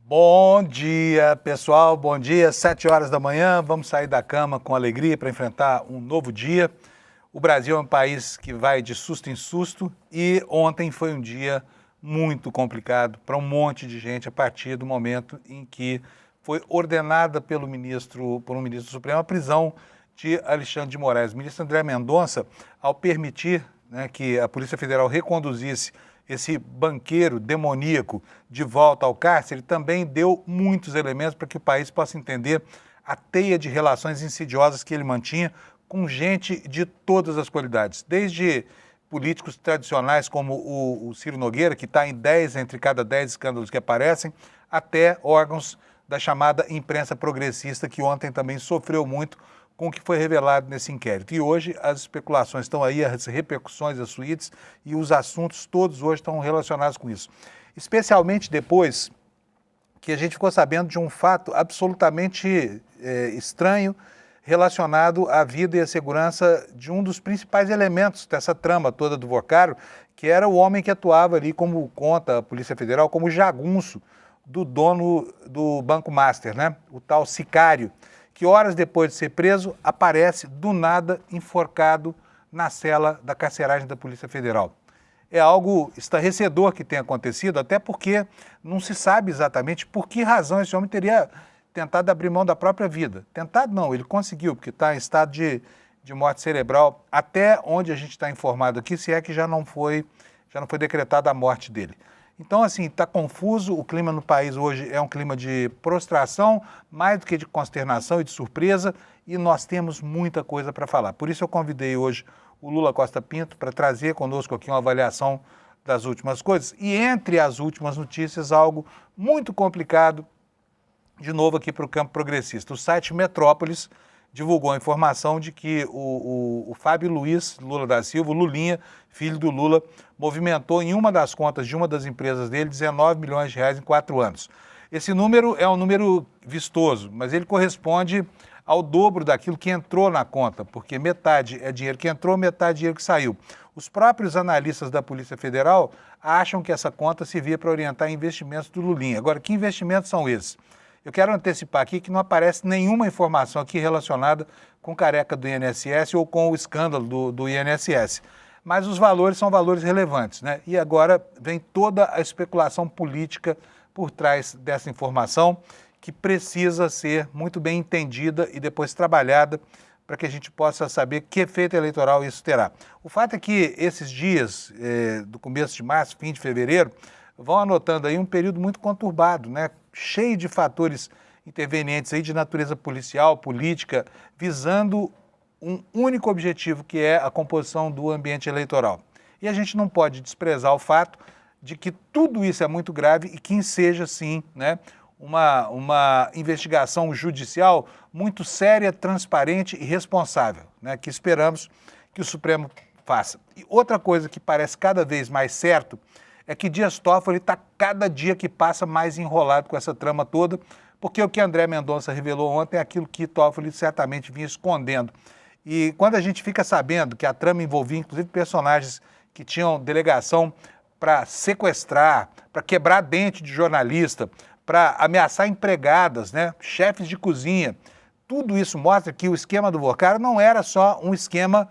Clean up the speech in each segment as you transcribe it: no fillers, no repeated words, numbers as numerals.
Bom dia, pessoal. Bom dia. 7 horas da manhã. Vamos sair da cama com alegria para enfrentar um novo dia. O Brasil é um país que vai de susto em susto e ontem foi um dia muito complicado para um monte de gente a partir do momento em que foi ordenada por um ministro Supremo a prisão de Alexandre de Moraes. O ministro André Mendonça, ao permitir, que a Polícia Federal reconduzisse esse banqueiro demoníaco de volta ao cárcere, também deu muitos elementos para que o país possa entender a teia de relações insidiosas que ele mantinha com gente de todas as qualidades, desde políticos tradicionais como o Ciro Nogueira, que está em 10 entre cada 10 escândalos que aparecem, até órgãos da chamada imprensa progressista, que ontem também sofreu muito com o que foi revelado nesse inquérito. E hoje as especulações estão aí, as repercussões, as suítes e os assuntos todos hoje estão relacionados com isso. Especialmente depois que a gente ficou sabendo de um fato absolutamente estranho relacionado à vida e à segurança de um dos principais elementos dessa trama toda do Vocaro, que era o homem que atuava ali, como conta a Polícia Federal, como jagunço do dono do Banco Master, o tal Sicário, que horas depois de ser preso, aparece do nada enforcado na cela da carceragem da Polícia Federal. É algo estarrecedor que tem acontecido, até porque não se sabe exatamente por que razão esse homem teria tentado abrir mão da própria vida. Tentado não, ele conseguiu, porque está em estado de morte cerebral, até onde a gente está informado aqui, se é que já não foi decretada a morte dele. Então, assim, está confuso, o clima no país hoje é um clima de prostração, mais do que de consternação e de surpresa, e nós temos muita coisa para falar. Por isso eu convidei hoje o Lula Costa Pinto para trazer conosco aqui uma avaliação das últimas coisas. E entre as últimas notícias, algo muito complicado, de novo aqui para o campo progressista. O site Metrópolis divulgou a informação de que o Fábio Luiz Lula da Silva, o Lulinha, filho do Lula, movimentou em uma das contas de uma das empresas dele 19 milhões de reais em 4 anos. Esse número é um número vistoso, mas ele corresponde ao dobro daquilo que entrou na conta, porque metade é dinheiro que entrou, metade é dinheiro que saiu. Os próprios analistas da Polícia Federal acham que essa conta servia para orientar investimentos do Lulinha. Agora, que investimentos são esses? Eu quero antecipar aqui que não aparece nenhuma informação aqui relacionada com careca do INSS ou com o escândalo do INSS. Mas os valores são valores relevantes, E agora vem toda a especulação política por trás dessa informação, que precisa ser muito bem entendida e depois trabalhada para que a gente possa saber que efeito eleitoral isso terá. O fato é que esses dias, do começo de março, fim de fevereiro, vão anotando aí um período muito conturbado, cheio de fatores intervenientes aí de natureza policial, política, visando um único objetivo, que é a composição do ambiente eleitoral. E a gente não pode desprezar o fato de que tudo isso é muito grave e que seja, sim, uma investigação judicial muito séria, transparente e responsável, que esperamos que o Supremo faça. E outra coisa que parece cada vez mais certo é que Dias Toffoli está cada dia que passa mais enrolado com essa trama toda, porque o que André Mendonça revelou ontem é aquilo que Toffoli certamente vinha escondendo. E quando a gente fica sabendo que a trama envolvia, inclusive, personagens que tinham delegação para sequestrar, para quebrar dente de jornalista, para ameaçar empregadas, chefes de cozinha, tudo isso mostra que o esquema do Vocaro não era só um esquema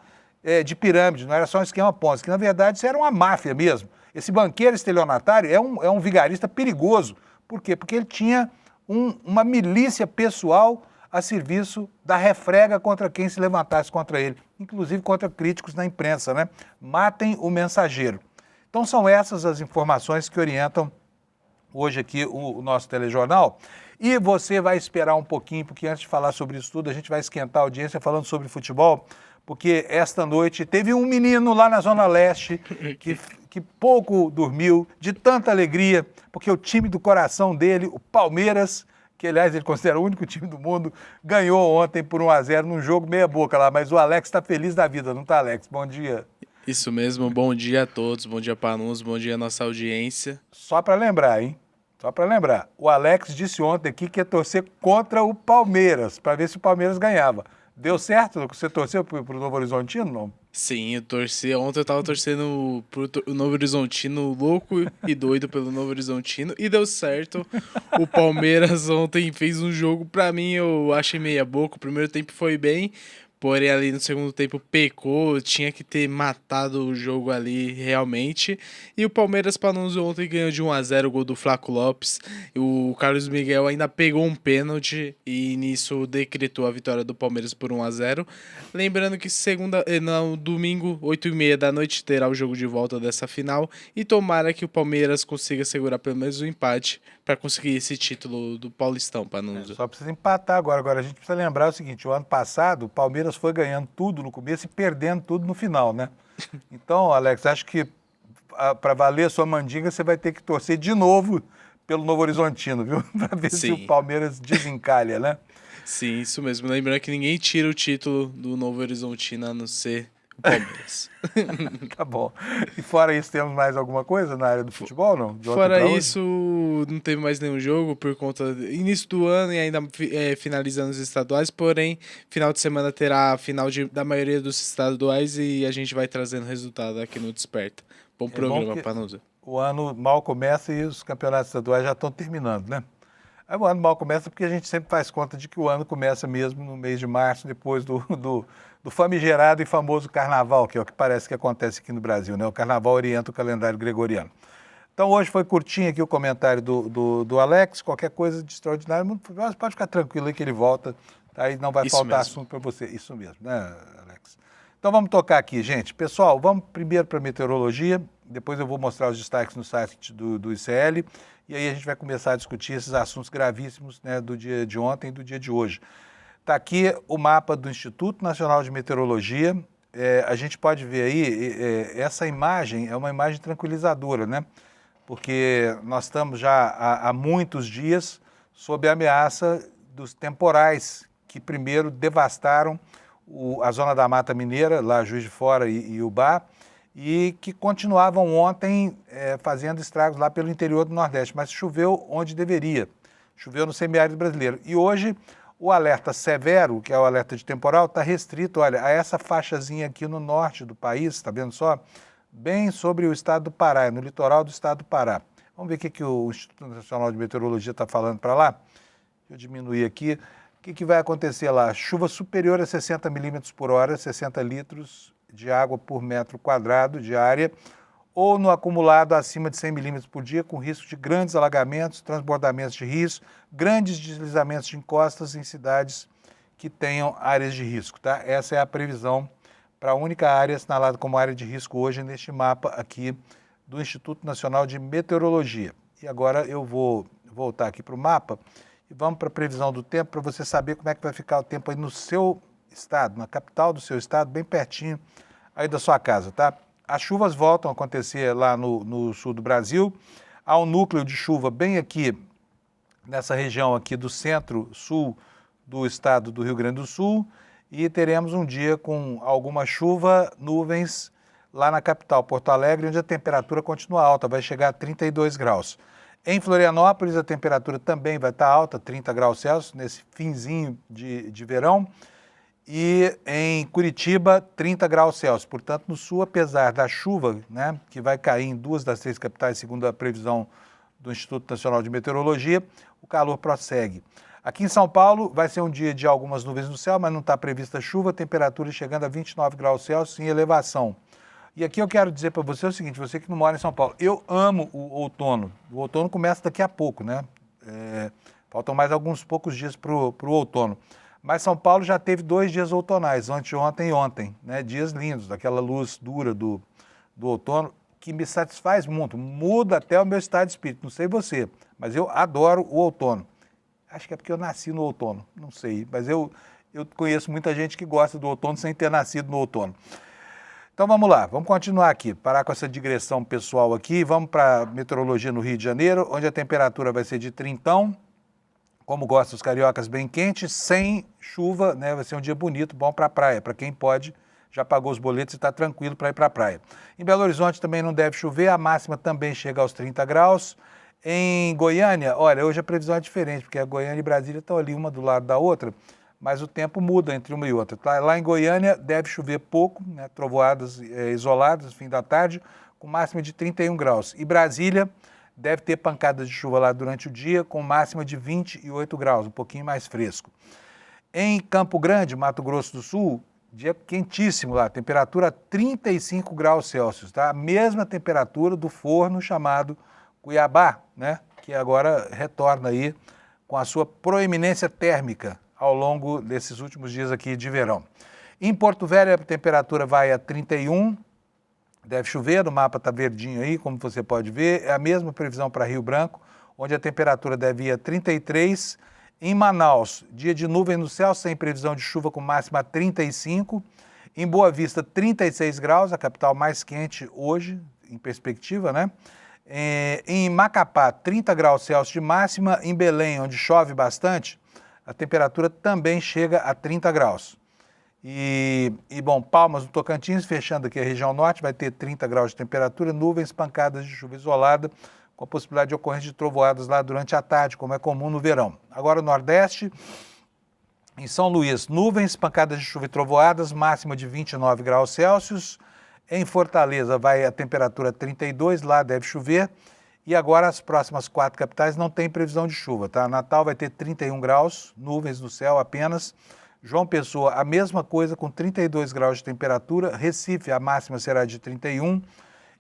de pirâmide, não era só um esquema Ponzi, que na verdade isso era uma máfia mesmo. Esse banqueiro estelionatário é um vigarista perigoso. Por quê? Porque ele tinha uma milícia pessoal a serviço da refrega contra quem se levantasse contra ele, inclusive contra críticos na imprensa, Matem o mensageiro. Então são essas as informações que orientam hoje aqui o nosso telejornal. E você vai esperar um pouquinho, porque antes de falar sobre isso tudo, a gente vai esquentar a audiência falando sobre futebol, porque esta noite teve um menino lá na Zona Leste que pouco dormiu, de tanta alegria, porque o time do coração dele, o Palmeiras, que aliás ele considera o único time do mundo, ganhou ontem por 1-0 num jogo meia boca lá, mas o Alex está feliz da vida, não tá, Alex? Bom dia. Isso mesmo, bom dia a todos, bom dia Panuns, bom dia a nossa audiência. Só para lembrar, só para lembrar, o Alex disse ontem aqui que ia torcer contra o Palmeiras, para ver se o Palmeiras ganhava. Deu certo? Você torceu para o Novo Horizontino, não? Sim, eu torci. Ontem eu tava torcendo pro Novo Horizontino, louco e doido pelo Novo Horizontino, e deu certo. O Palmeiras ontem fez um jogo, pra mim, eu achei meia boca. O primeiro tempo foi bem, porém ali no segundo tempo pecou, tinha que ter matado o jogo ali realmente. E o Palmeiras Panunzi ontem ganhou de 1-0 o gol do Flaco Lopes. O Carlos Miguel ainda pegou um pênalti e nisso decretou a vitória do Palmeiras por 1-0. Lembrando que no domingo, 8h30 da noite, terá o jogo de volta dessa final. E tomara que o Palmeiras consiga segurar pelo menos o empate para conseguir esse título do Paulistão, Panunzi. Só precisa empatar agora. Agora a gente precisa lembrar o seguinte, o ano passado o Palmeiras foi ganhando tudo no começo e perdendo tudo no final, né? Então, Alex, acho que para valer a sua mandinga você vai ter que torcer de novo pelo Novo Horizontino, viu? Para ver se o Palmeiras desencalha, né? Sim, isso mesmo. Lembrando que ninguém tira o título do Novo Horizontino a não ser o Palmeiras. Tá bom. E fora isso, temos mais alguma coisa na área do futebol, não? Fora isso, não teve mais nenhum jogo por conta do início do ano e ainda finalizando os estaduais, porém, final de semana terá a final da maioria dos estaduais e a gente vai trazendo resultado aqui no Desperta. Bom programa, Panunzi. O ano mal começa e os campeonatos estaduais já estão terminando, né? Aí o ano mal começa porque a gente sempre faz conta de que o ano começa mesmo no mês de março, depois do famigerado e famoso carnaval, que é o que parece que acontece aqui no Brasil, né? O carnaval orienta o calendário gregoriano. Então hoje foi curtinho aqui o comentário do Alex, qualquer coisa de extraordinário, pode ficar tranquilo aí que ele volta, tá? Aí não vai faltar assunto para você. Isso mesmo, né, Alex? Então vamos tocar aqui, gente. Pessoal, vamos primeiro para a meteorologia, depois eu vou mostrar os destaques no site do ICL, e aí a gente vai começar a discutir esses assuntos gravíssimos, né, do dia de ontem e do dia de hoje. Está aqui o mapa do Instituto Nacional de Meteorologia. A gente pode ver aí, essa imagem é uma imagem tranquilizadora, né? Porque nós estamos já há muitos dias sob a ameaça dos temporais que primeiro devastaram a zona da Mata Mineira, lá Juiz de Fora e Ubá, e que continuavam ontem fazendo estragos lá pelo interior do Nordeste, mas choveu onde deveria, choveu no semiárido brasileiro. E hoje o alerta severo, que é o alerta de temporal, está restrito, olha, a essa faixazinha aqui no norte do país, está vendo só? Bem sobre o estado do Pará, no litoral do estado do Pará. Vamos ver o que o Instituto Nacional de Meteorologia está falando para lá? Deixa eu diminuir aqui. O que vai acontecer lá? Chuva superior a 60 milímetros por hora, 60 litros de água por metro quadrado de área, ou no acumulado acima de 100 milímetros por dia, com risco de grandes alagamentos, transbordamentos de rios, grandes deslizamentos de encostas em cidades que tenham áreas de risco, tá? Essa é a previsão para a única área assinalada como área de risco hoje neste mapa aqui do Instituto Nacional de Meteorologia. E agora eu vou voltar aqui para o mapa e vamos para a previsão do tempo para você saber como é que vai ficar o tempo aí no seu estado, na capital do seu estado, bem pertinho aí da sua casa, tá? As chuvas voltam a acontecer lá no sul do Brasil. Há um núcleo de chuva bem aqui, nessa região aqui do centro-sul do estado do Rio Grande do Sul. E teremos um dia com alguma chuva, nuvens, lá na capital, Porto Alegre, onde a temperatura continua alta, vai chegar a 32 graus. Em Florianópolis, a temperatura também vai estar alta, 30 graus Celsius, nesse finzinho de verão. E em Curitiba, 30 graus Celsius. Portanto, no sul, apesar da chuva, né, que vai cair em 2 das 3 capitais, segundo a previsão do Instituto Nacional de Meteorologia, o calor prossegue. Aqui em São Paulo, vai ser um dia de algumas nuvens no céu, mas não está prevista chuva, temperatura chegando a 29 graus Celsius em elevação. E aqui eu quero dizer para você o seguinte, você que não mora em São Paulo, eu amo o outono. O outono começa daqui a pouco, né? Faltam mais alguns poucos dias para o outono. Mas São Paulo já teve 2 dias outonais, ontem e ontem, né? Dias lindos, daquela luz dura do outono, que me satisfaz muito, muda até o meu estado de espírito, não sei você, mas eu adoro o outono. Acho que é porque eu nasci no outono, não sei, mas eu conheço muita gente que gosta do outono sem ter nascido no outono. Então vamos lá, vamos continuar aqui, parar com essa digressão pessoal aqui, vamos para a meteorologia no Rio de Janeiro, onde a temperatura vai ser de 30, como gostam os cariocas, bem quente, sem chuva, né? Vai ser um dia bonito, bom para a praia, para quem pode, já pagou os boletos e está tranquilo para ir para a praia. Em Belo Horizonte também não deve chover, a máxima também chega aos 30 graus. Em Goiânia, olha, hoje a previsão é diferente, porque a Goiânia e Brasília estão ali uma do lado da outra, mas o tempo muda entre uma e outra. Lá em Goiânia deve chover pouco, né, trovoadas isoladas no fim da tarde, com máxima de 31 graus. E Brasília deve ter pancadas de chuva lá durante o dia, com máxima de 28 graus, um pouquinho mais fresco. Em Campo Grande, Mato Grosso do Sul, dia quentíssimo lá, temperatura 35 graus Celsius, tá? A mesma temperatura do forno chamado Cuiabá, né? Que agora retorna aí com a sua proeminência térmica ao longo desses últimos dias aqui de verão. Em Porto Velho, a temperatura vai a 31, deve chover, o mapa está verdinho aí, como você pode ver. É a mesma previsão para Rio Branco, onde a temperatura deve ir a 33. Em Manaus, dia de nuvem no céu, sem previsão de chuva, com máxima 35. Em Boa Vista, 36 graus, a capital mais quente hoje, em perspectiva, né? Em Macapá, 30 graus Celsius de máxima. Em Belém, onde chove bastante, a temperatura também chega a 30 graus. Bom, Palmas do Tocantins, fechando aqui a região norte, vai ter 30 graus de temperatura, nuvens, pancadas de chuva isolada, com a possibilidade de ocorrência de trovoadas lá durante a tarde, como é comum no verão. Agora o Nordeste, em São Luís, nuvens, pancadas de chuva e trovoadas, máxima de 29 graus Celsius. Em Fortaleza vai a temperatura 32, lá deve chover. E agora as próximas 4 capitais não tem previsão de chuva, tá? Natal vai ter 31 graus, nuvens no céu apenas. João Pessoa, a mesma coisa, com 32 graus de temperatura. Recife, a máxima será de 31.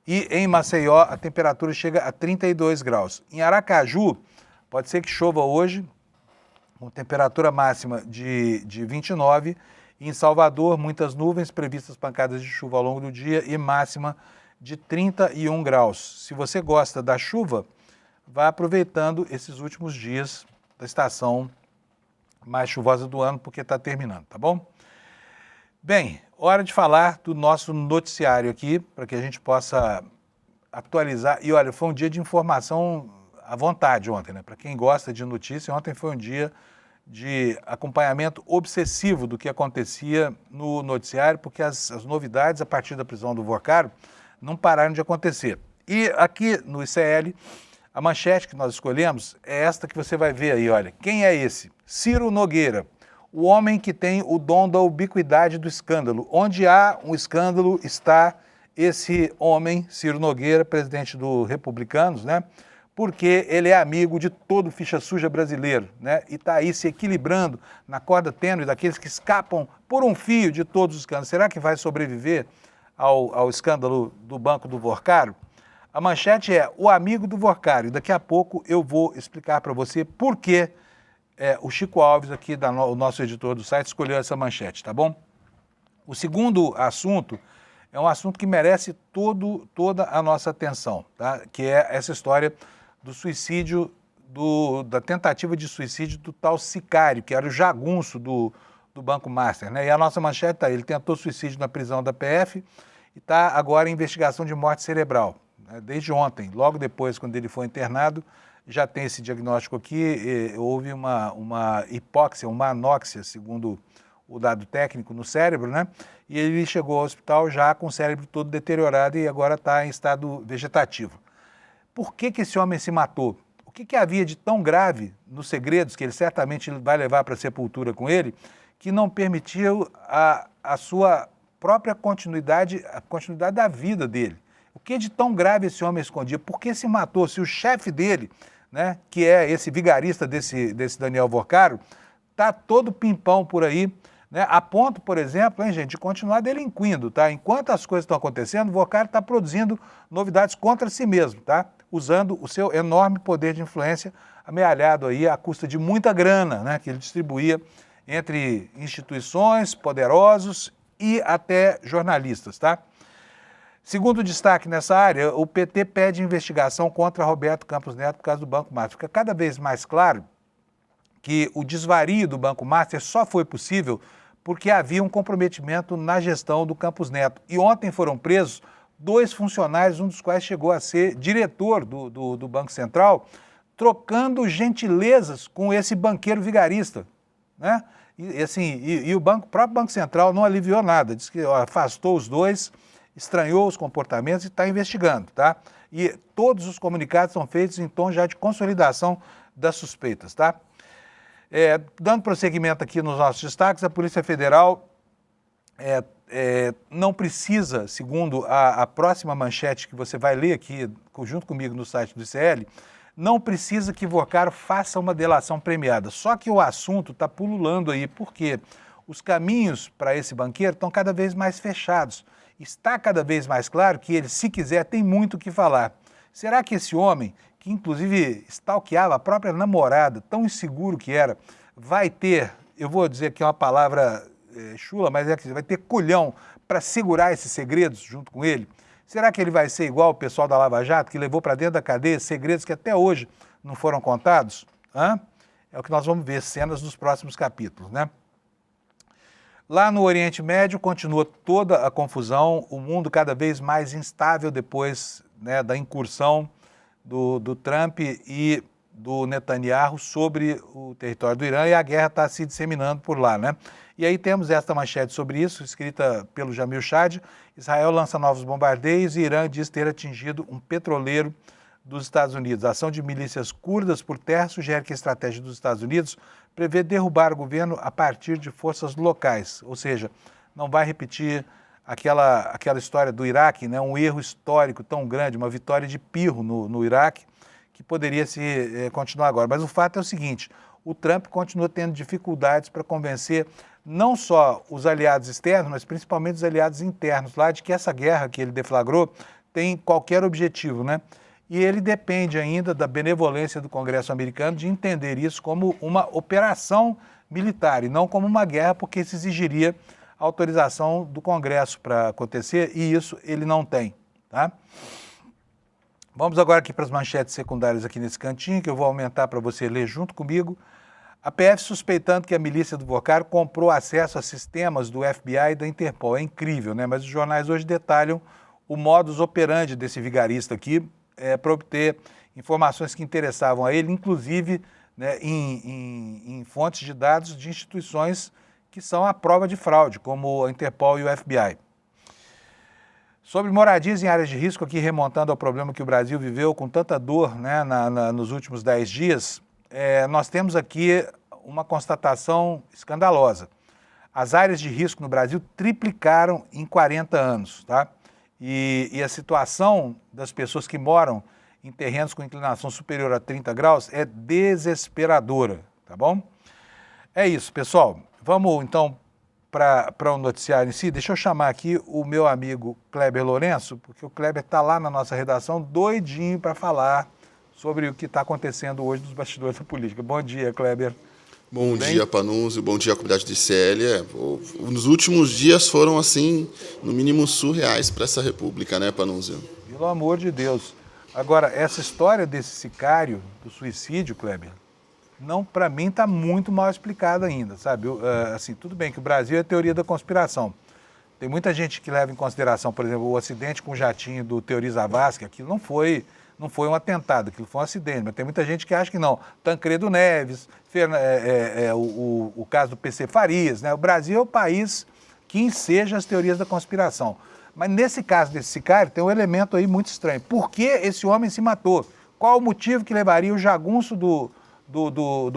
E em Maceió, a temperatura chega a 32 graus. Em Aracaju, pode ser que chova hoje, com temperatura máxima de 29. E em Salvador, muitas nuvens, previstas pancadas de chuva ao longo do dia e máxima de 31 graus. Se você gosta da chuva, vá aproveitando esses últimos dias da estação mais chuvosa do ano, porque está terminando, tá bom? Bem, hora de falar do nosso noticiário aqui, para que a gente possa atualizar. E olha, foi um dia de informação à vontade ontem, né? Para quem gosta de notícia, ontem foi um dia de acompanhamento obsessivo do que acontecia no noticiário, porque as novidades a partir da prisão do Vorcaro não pararam de acontecer. E aqui no ICL, a manchete que nós escolhemos é esta que você vai ver aí, olha. Quem é esse? Ciro Nogueira, o homem que tem o dom da ubiquidade do escândalo. Onde há um escândalo está esse homem, Ciro Nogueira, presidente do Republicanos, né? Porque ele é amigo de todo ficha suja brasileiro, né? E está aí se equilibrando na corda tênue daqueles que escapam por um fio de todos os escândalos. Será que vai sobreviver ao escândalo do Banco do Vorcaro? A manchete é o amigo do Vorcaro. E daqui a pouco eu vou explicar para você por que o Chico Alves, aqui, o nosso editor do site, escolheu essa manchete, tá bom? O segundo assunto é um assunto que merece toda a nossa atenção, tá? Que é essa história do suicídio, da tentativa de suicídio do tal sicário, que era o jagunço do Banco Master, né? E a nossa manchete está aí, ele tentou suicídio na prisão da PF e está agora em investigação de morte cerebral, né? Desde ontem, logo depois, quando ele foi internado, já tem esse diagnóstico aqui, houve uma hipóxia, uma anóxia, segundo o dado técnico, no cérebro, né? E ele chegou ao hospital já com o cérebro todo deteriorado e agora está em estado vegetativo. Por que esse homem se matou? O que havia de tão grave nos segredos, que ele certamente vai levar para a sepultura com ele, que não permitiu a sua própria continuidade, a continuidade da vida dele? O que de tão grave esse homem escondia? Por que se matou? Se o chefe dele, né, que é esse vigarista desse Daniel Vorcaro, está todo pimpão por aí, né, a ponto, por exemplo, hein, gente, de continuar delinquindo, tá? Enquanto as coisas estão acontecendo, o Vorcaro está produzindo novidades contra si mesmo, tá? Usando o seu enorme poder de influência, amealhado aí à custa de muita grana, né, que ele distribuía entre instituições, poderosos e até jornalistas, tá? Segundo destaque nessa área, o PT pede investigação contra Roberto Campos Neto por causa do Banco Master. Fica cada vez mais claro que o desvario do Banco Master só foi possível porque havia um comprometimento na gestão do Campos Neto. E ontem foram presos 2 funcionários, um dos quais chegou a ser diretor do Banco Central, trocando gentilezas com esse banqueiro vigarista, né? E o próprio Banco Central não aliviou nada, disse que afastou os 2, estranhou os comportamentos e está investigando, tá? E todos os comunicados são feitos em tom já de consolidação das suspeitas, tá? Dando prosseguimento aqui nos nossos destaques, a Polícia Federal não precisa, segundo a próxima manchete que você vai ler aqui junto comigo no site do ICL, não precisa que Vorcaro faça uma delação premiada. Só que o assunto está pululando aí, porque os caminhos para esse banqueiro estão cada vez mais fechados. Está cada vez mais claro que ele, se quiser, tem muito o que falar. Será que esse homem, que inclusive stalkeava a própria namorada, tão inseguro que era, vai ter, eu vou dizer que é uma palavra chula, mas vai ter culhão para segurar esses segredos junto com ele? Será que ele vai ser igual o pessoal da Lava Jato, que levou para dentro da cadeia segredos que até hoje não foram contados? É o que nós vamos ver, cenas dos próximos capítulos, né? Lá no Oriente Médio continua toda a confusão, o mundo cada vez mais instável depois, né, da incursão do Trump e do Netanyahu sobre o território do Irã, e a guerra está se disseminando por lá, né? E aí temos esta manchete sobre isso, escrita pelo Jamil Chad: Israel lança novos bombardeios e Irã diz ter atingido um petroleiro dos Estados Unidos. A ação de milícias curdas por terra sugere que a estratégia dos Estados Unidos prevê derrubar o governo a partir de forças locais, ou seja, não vai repetir aquela história do Iraque, né? Um erro histórico tão grande, uma vitória de pirro no Iraque, que poderia se continuar agora. Mas o fato é o seguinte: o Trump continua tendo dificuldades para convencer não só os aliados externos, mas principalmente os aliados internos lá, de que essa guerra que ele deflagrou tem qualquer objetivo, né? E ele depende ainda da benevolência do Congresso americano de entender isso como uma operação militar e não como uma guerra, porque isso exigiria autorização do Congresso para acontecer, e isso ele não tem, tá? Vamos agora aqui para as manchetes secundárias aqui nesse cantinho, que eu vou aumentar para você ler junto comigo. A PF suspeitando que a milícia do Vorcaro comprou acesso a sistemas do FBI e da Interpol. É incrível, né? Mas os jornais hoje detalham o modus operandi desse vigarista aqui, para obter informações que interessavam a ele, inclusive, né, em fontes de dados de instituições que são a prova de fraude, como a Interpol e o FBI. Sobre moradias em áreas de risco, aqui remontando ao problema que o Brasil viveu com tanta dor, né, nos últimos 10 dias, nós temos aqui uma constatação escandalosa. As áreas de risco no Brasil triplicaram em 40 anos, tá? E a situação das pessoas que moram em terrenos com inclinação superior a 30 graus é desesperadora, tá bom? É isso, pessoal. Vamos, então, para o noticiário em si. Deixa eu chamar aqui o meu amigo Kleber Lourenço, porque o Kleber está lá na nossa redação doidinho para falar sobre o que está acontecendo hoje nos bastidores da política. Bom dia, Kleber. Bom dia, Panunzio. Bom dia à comunidade do ICL. Nos últimos dias foram, assim, no mínimo surreais para essa república, né, Panunzio? Pelo amor de Deus. Agora, essa história desse sicário, do suicídio, Kleber, não, para mim, está muito mal explicada ainda, sabe? Assim, tudo bem que o Brasil é a teoria da conspiração. Tem muita gente que leva em consideração, por exemplo, o acidente com o jatinho do Teori Zavascki, aquilo não foi um atentado, aquilo foi um acidente, mas tem muita gente que acha que não. Tancredo Neves, o caso do PC Farias, né? O Brasil é o país que enseja as teorias da conspiração. Mas nesse caso desse sicário tem um elemento aí muito estranho. Por que esse homem se matou? Qual o motivo que levaria o jagunço do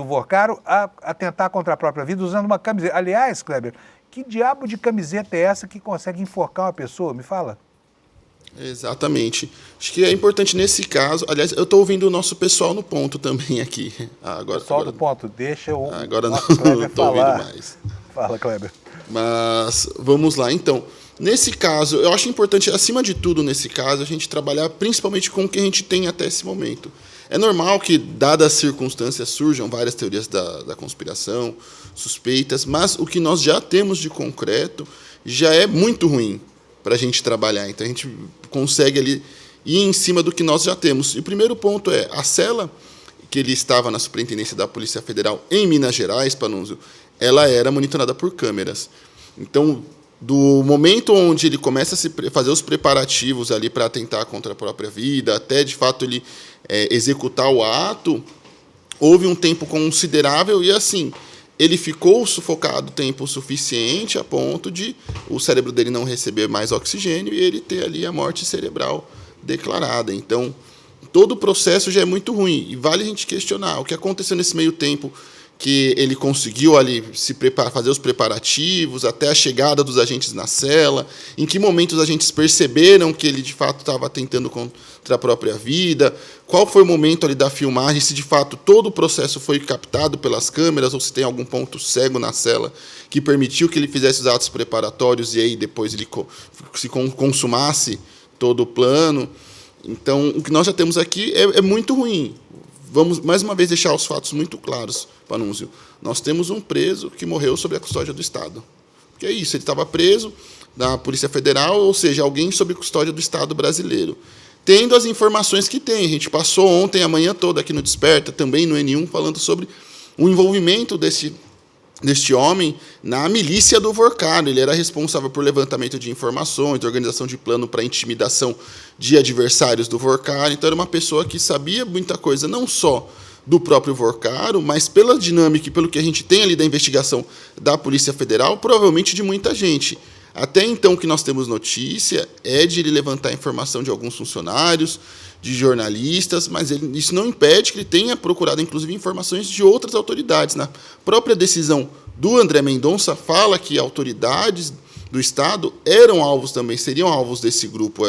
Vorcaro a tentar contra a própria vida usando uma camiseta? Aliás, Kleber, que diabo de camiseta é essa que consegue enforcar uma pessoa? Me fala. Exatamente. Acho que é importante nesse caso. Aliás, eu estou ouvindo o nosso pessoal no ponto também aqui. Pessoal do ponto, deixa o agora nosso Kleber não estou ouvindo mais. Fala, Kleber. Mas vamos lá, então. Nesse caso, eu acho importante, acima de tudo, nesse caso, a gente trabalhar principalmente com o que a gente tem até esse momento. É normal que, dadas as circunstâncias, surjam várias teorias da conspiração, suspeitas, mas o que nós já temos de concreto já é muito ruim para a gente trabalhar. Então, a gente consegue ali ir em cima do que nós já temos. E o primeiro ponto é a cela que ele estava na Superintendência da Polícia Federal em Minas Gerais, Panunzio, ela era monitorada por câmeras. Então, do momento onde ele começa a fazer os preparativos ali para atentar contra a própria vida, até de fato ele executar o ato, houve um tempo considerável e assim, ele ficou sufocado tempo suficiente a ponto de o cérebro dele não receber mais oxigênio e ele ter ali a morte cerebral declarada. Então, todo o processo já é muito ruim e vale a gente questionar o que aconteceu nesse meio tempo que ele conseguiu ali fazer os preparativos até a chegada dos agentes na cela, em que momento os agentes perceberam que ele de fato estava tentando contra a própria vida, qual foi o momento ali da filmagem, se de fato todo o processo foi captado pelas câmeras ou se tem algum ponto cego na cela que permitiu que ele fizesse os atos preparatórios e aí depois ele consumasse todo o plano. Então, o que nós já temos aqui é muito ruim. Vamos, mais uma vez, deixar os fatos muito claros, Panunzio. Nós temos um preso que morreu sob a custódia do Estado. Porque é isso, ele estava preso na Polícia Federal, ou seja, alguém sob custódia do Estado brasileiro. Tendo as informações que tem. A gente passou ontem, a manhã toda aqui no Desperta, também no N1, falando sobre o envolvimento deste homem na milícia do Vorcaro. Ele era responsável por levantamento de informações, de organização de plano para intimidação de adversários do Vorcaro. Então, era uma pessoa que sabia muita coisa, não só do próprio Vorcaro, mas pela dinâmica e pelo que a gente tem ali da investigação da Polícia Federal, provavelmente de muita gente. Até então, o que nós temos notícia é de ele levantar informação de alguns funcionários, de jornalistas, mas isso não impede que ele tenha procurado, inclusive, informações de outras autoridades. Na própria decisão do André Mendonça, fala que autoridades do Estado eram alvos também, seriam alvos desse grupo,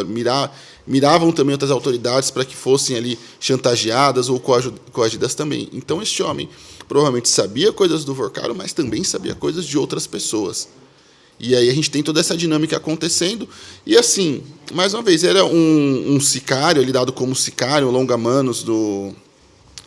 miravam também outras autoridades para que fossem ali chantageadas ou coagidas também. Então, este homem provavelmente sabia coisas do Vorcaro, mas também sabia coisas de outras pessoas. E aí a gente tem toda essa dinâmica acontecendo. E assim, mais uma vez, era um sicário, ele dado como sicário, longa-manos do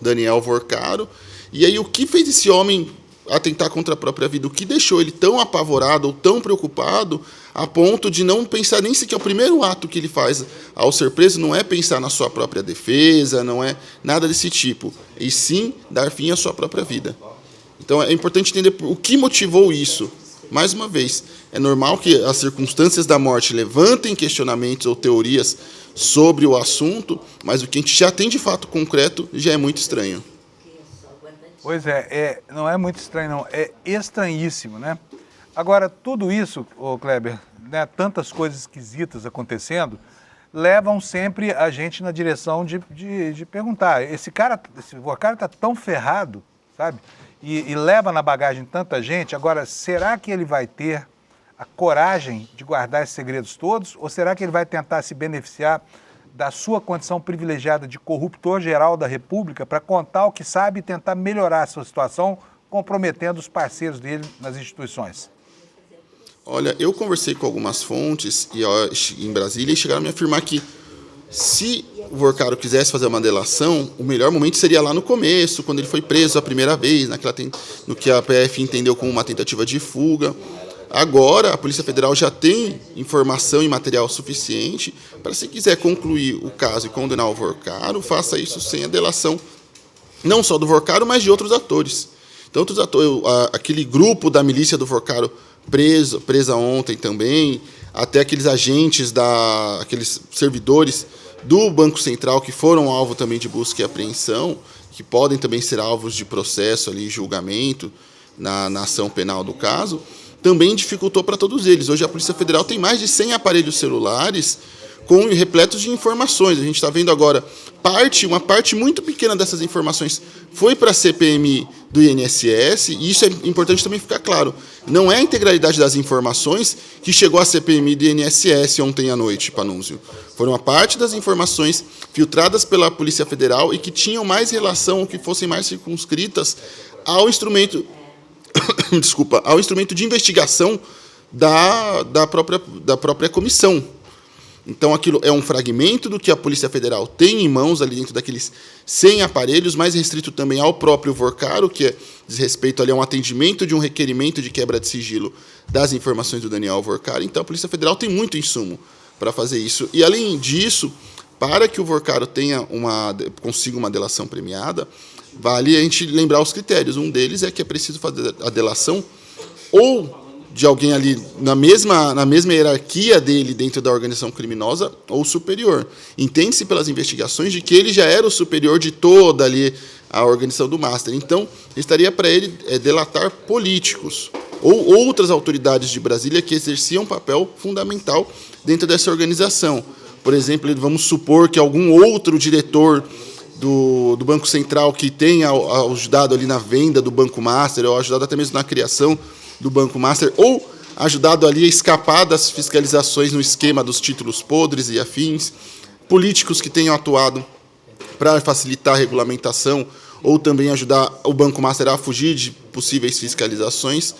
Daniel Vorcaro. E aí o que fez esse homem atentar contra a própria vida? O que deixou ele tão apavorado ou tão preocupado a ponto de não pensar nem sequer o primeiro ato que ele faz ao ser preso não é pensar na sua própria defesa, não é nada desse tipo, e sim dar fim à sua própria vida. Então é importante entender o que motivou isso. Mais uma vez, é normal que as circunstâncias da morte levantem questionamentos ou teorias sobre o assunto, mas o que a gente já tem de fato concreto já é muito estranho. Pois não é muito estranho, não. É estranhíssimo, né? Agora, tudo isso, ô Kleber, né, tantas coisas esquisitas acontecendo, levam sempre a gente na direção de perguntar, esse Vorcaro está tão ferrado, sabe? E leva na bagagem tanta gente, agora, será que ele vai ter a coragem de guardar esses segredos todos? Ou será que ele vai tentar se beneficiar da sua condição privilegiada de corruptor geral da República para contar o que sabe e tentar melhorar a sua situação, comprometendo os parceiros dele nas instituições? Olha, eu conversei com algumas fontes em Brasília e chegaram a me afirmar que se o Vorcaro quisesse fazer uma delação, o melhor momento seria lá no começo, quando ele foi preso a primeira vez, no que a PF entendeu como uma tentativa de fuga. Agora, a Polícia Federal já tem informação e material suficiente para, se quiser concluir o caso e condenar o Vorcaro, faça isso sem a delação, não só do Vorcaro, mas de outros atores. Então, aquele grupo da milícia do Vorcaro presa ontem também, até aqueles agentes, aqueles servidores do Banco Central que foram alvo também de busca e apreensão, que podem também ser alvos de processo ali, julgamento na ação penal do caso, também dificultou para todos eles. Hoje a Polícia Federal tem mais de 100 aparelhos celulares repletos de informações. A gente está vendo agora uma parte muito pequena dessas informações foi para a CPMI do INSS, e isso é importante também ficar claro. Não é a integralidade das informações que chegou à CPMI do INSS ontem à noite, Panunzio. Foram uma parte das informações filtradas pela Polícia Federal e que tinham mais relação, ou que fossem mais circunscritas ao instrumento, ao instrumento de investigação da própria comissão. Então, aquilo é um fragmento do que a Polícia Federal tem em mãos, ali dentro daqueles 100 aparelhos, mais restrito também ao próprio Vorcaro, que diz respeito ali a um atendimento de um requerimento de quebra de sigilo das informações do Daniel Vorcaro. Então, a Polícia Federal tem muito insumo para fazer isso. E, além disso, para que o Vorcaro consiga uma delação premiada, vale a gente lembrar os critérios. Um deles é que é preciso fazer a delação ou de alguém ali na mesma hierarquia dele dentro da organização criminosa ou superior. Entende-se pelas investigações de que ele já era o superior de toda ali a organização do Master. Então, estaria para ele delatar políticos ou outras autoridades de Brasília que exerciam um papel fundamental dentro dessa organização. Por exemplo, vamos supor que algum outro diretor do Banco Central que tenha ajudado ali na venda do Banco Master, ou ajudado até mesmo na criação do Banco Master, ou ajudado ali a escapar das fiscalizações no esquema dos títulos podres e afins, políticos que tenham atuado para facilitar a regulamentação, ou também ajudar o Banco Master a fugir de possíveis fiscalizações.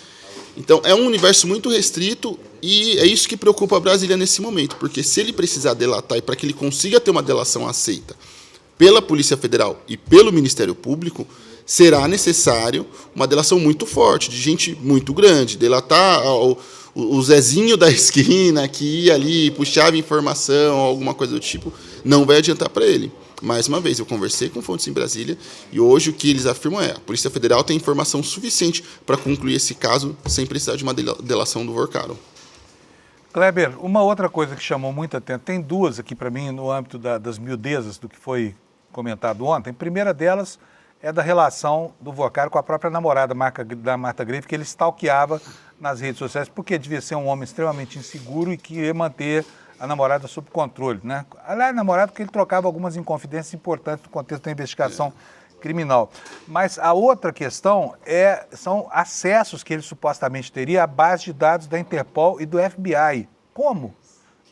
Então, é um universo muito restrito e é isso que preocupa a Brasília nesse momento, porque se ele precisar delatar e para que ele consiga ter uma delação aceita pela Polícia Federal e pelo Ministério Público, será necessário uma delação muito forte, de gente muito grande. Delatar o Zezinho da esquina que ia ali, puxava informação, alguma coisa do tipo, não vai adiantar para ele. Mais uma vez, eu conversei com fontes em Brasília e hoje o que eles afirmam é: a Polícia Federal tem informação suficiente para concluir esse caso sem precisar de uma delação do Vorcaro. Kleber, uma outra coisa que chamou muita atenção, tem duas aqui para mim no âmbito das miudezas do que foi comentado ontem. A primeira delas é da relação do Vorcaro com a própria namorada da Marta Greve, que ele stalkeava nas redes sociais, porque devia ser um homem extremamente inseguro e que ia manter a namorada sob controle, né? Aliás, namorada porque ele trocava algumas inconfidências importantes no contexto da investigação criminal. Mas a outra questão são acessos que ele supostamente teria à base de dados da Interpol e do FBI. Como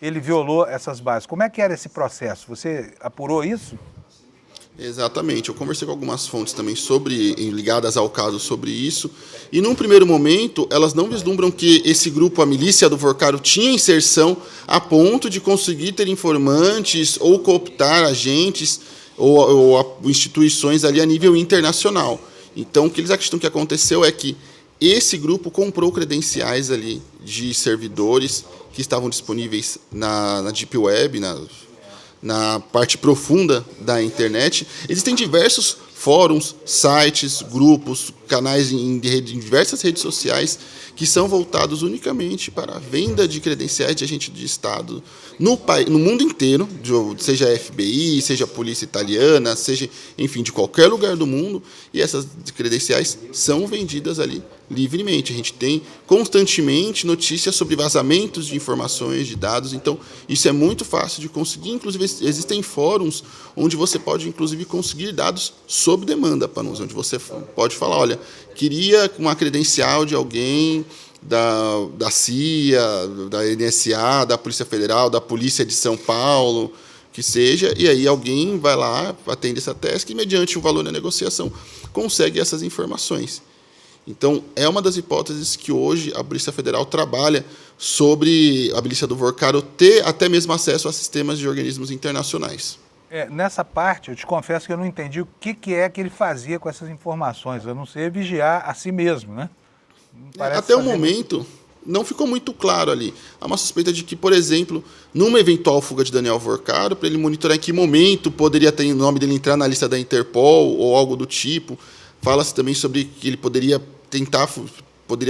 ele violou essas bases? Como é que era esse processo? Você apurou isso? Exatamente, eu conversei com algumas fontes também ligadas ao caso sobre isso, e num primeiro momento elas não vislumbram que esse grupo, a milícia do Vorcaro, tinha inserção a ponto de conseguir ter informantes ou cooptar agentes ou instituições ali a nível internacional. Então, o que eles acreditam que aconteceu é que esse grupo comprou credenciais ali de servidores que estavam disponíveis na Deep Web, na parte profunda da internet. Existem diversos fóruns, sites, grupos, canais em diversas redes sociais que são voltados unicamente para a venda de credenciais de agente de Estado no mundo inteiro, seja a FBI, seja a polícia italiana, seja, enfim, de qualquer lugar do mundo, e essas credenciais são vendidas ali livremente. A gente tem constantemente notícias sobre vazamentos de informações, de dados, então isso é muito fácil de conseguir. Inclusive, existem fóruns onde você pode, inclusive, conseguir dados sob demanda, Panusa, onde você pode falar: olha, queria uma credencial de alguém da CIA, da NSA, da Polícia Federal, da Polícia de São Paulo, que seja, e aí alguém vai lá, atende essa task e, mediante o valor da negociação, consegue essas informações. Então, é uma das hipóteses que hoje a Polícia Federal trabalha sobre a milícia do Vorcaro ter até mesmo acesso a sistemas de organismos internacionais. Nessa parte, eu te confesso que eu não entendi o que é que ele fazia com essas informações. Eu não sei vigiar a si mesmo, né? Até o momento, não ficou muito claro ali. Há uma suspeita de que, por exemplo, numa eventual fuga de Daniel Vorcaro, para ele monitorar em que momento poderia ter o nome dele entrar na lista da Interpol ou algo do tipo. Fala-se também sobre que ele poderia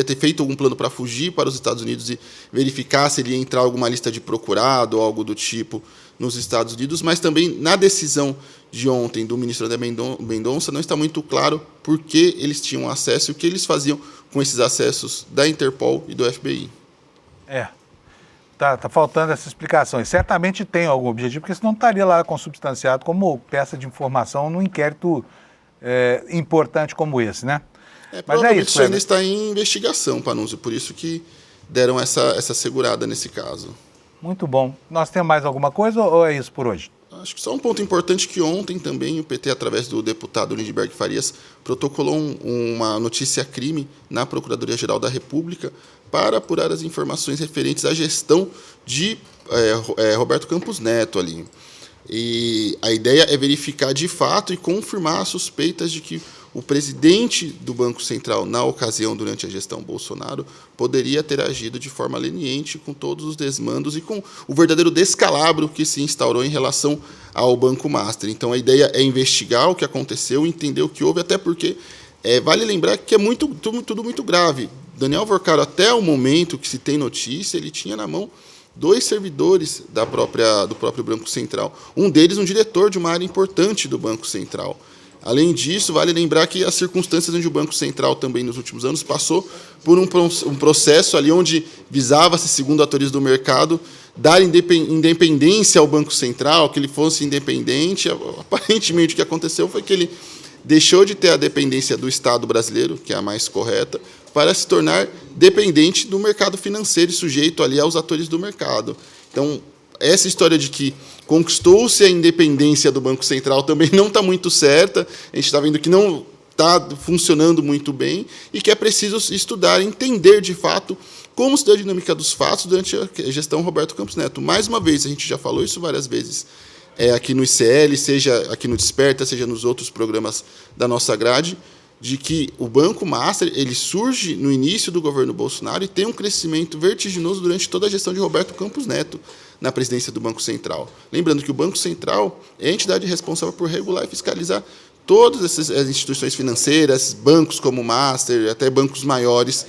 ter feito algum plano para fugir para os Estados Unidos e verificar se ele ia entrar em alguma lista de procurado ou algo do tipo nos Estados Unidos, mas também na decisão de ontem do ministro André Mendonça não está muito claro por que eles tinham acesso e o que eles faziam com esses acessos da Interpol e do FBI. Tá faltando essa explicação. E certamente tem algum objetivo, porque senão estaria lá consubstanciado como peça de informação num inquérito importante como esse, né? Mas isso ainda está em investigação, Panunzio, por isso que deram essa segurada nesse caso. Muito bom. Nós temos mais alguma coisa ou é isso por hoje? Acho que só um ponto importante que ontem também o PT, através do deputado Lindbergh Farias, protocolou uma notícia-crime na Procuradoria-Geral da República para apurar as informações referentes à gestão de Roberto Campos Neto ali. E a ideia é verificar de fato e confirmar as suspeitas de que o presidente do Banco Central, na ocasião, durante a gestão Bolsonaro, poderia ter agido de forma leniente com todos os desmandos e com o verdadeiro descalabro que se instaurou em relação ao Banco Master. Então, a ideia é investigar o que aconteceu, entender o que houve, até porque vale lembrar que é tudo muito grave. Daniel Vorcaro, até o momento que se tem notícia, ele tinha na mão 2 servidores do próprio Banco Central. Um deles, um diretor de uma área importante do Banco Central. Além disso, vale lembrar que as circunstâncias onde o Banco Central também nos últimos anos passou por um processo ali onde visava-se, segundo atores do mercado, dar independência ao Banco Central, que ele fosse independente. Aparentemente, o que aconteceu foi que ele deixou de ter a dependência do Estado brasileiro, que é a mais correta, para se tornar dependente do mercado financeiro e sujeito ali aos atores do mercado. Então, essa história de que conquistou-se a independência do Banco Central também não está muito certa. A gente está vendo que não está funcionando muito bem e que é preciso estudar, entender de fato como se deu a dinâmica dos fatos durante a gestão Roberto Campos Neto. Mais uma vez, a gente já falou isso várias vezes aqui no ICL, seja aqui no Desperta, seja nos outros programas da nossa grade, de que o Banco Master ele surge no início do governo Bolsonaro e tem um crescimento vertiginoso durante toda a gestão de Roberto Campos Neto na presidência do Banco Central. Lembrando que o Banco Central é a entidade responsável por regular e fiscalizar todas essas instituições financeiras, bancos como o Master, até bancos maiores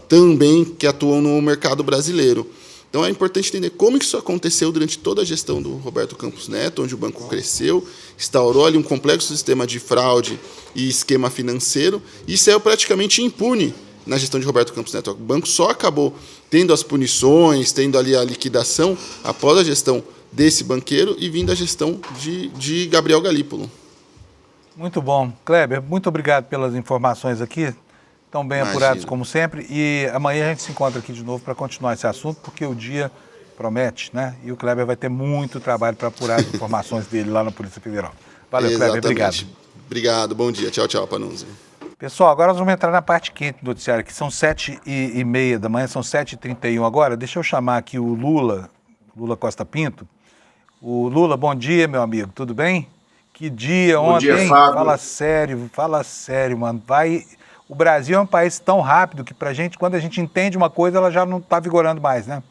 também que atuam no mercado brasileiro. Então, é importante entender como isso aconteceu durante toda a gestão do Roberto Campos Neto, onde o banco cresceu, instaurou ali um complexo sistema de fraude e esquema financeiro e saiu praticamente impune na gestão de Roberto Campos Neto. O banco só acabou tendo as punições, tendo ali a liquidação após a gestão desse banqueiro e vindo a gestão de Gabriel Galípolo. Muito bom. Kleber, muito obrigado pelas informações aqui. Tão bem apurados como sempre, e amanhã a gente se encontra aqui de novo para continuar esse assunto, porque o dia promete, né? E o Kleber vai ter muito trabalho para apurar as informações dele lá na Polícia Federal. Valeu, Exatamente. Kleber, obrigado. Obrigado, bom dia. Tchau, tchau, Panunzi. Pessoal, agora nós vamos entrar na parte quente do noticiário, que são 7h30 da manhã, são 7h31 agora. Deixa eu chamar aqui o Lula Costa Pinto. O Lula, bom dia, meu amigo, tudo bem? Que dia bom ontem, dia, Fábio. Fala sério, mano, vai... O Brasil é um país tão rápido que pra gente, quando a gente entende uma coisa, ela já não está vigorando mais, né?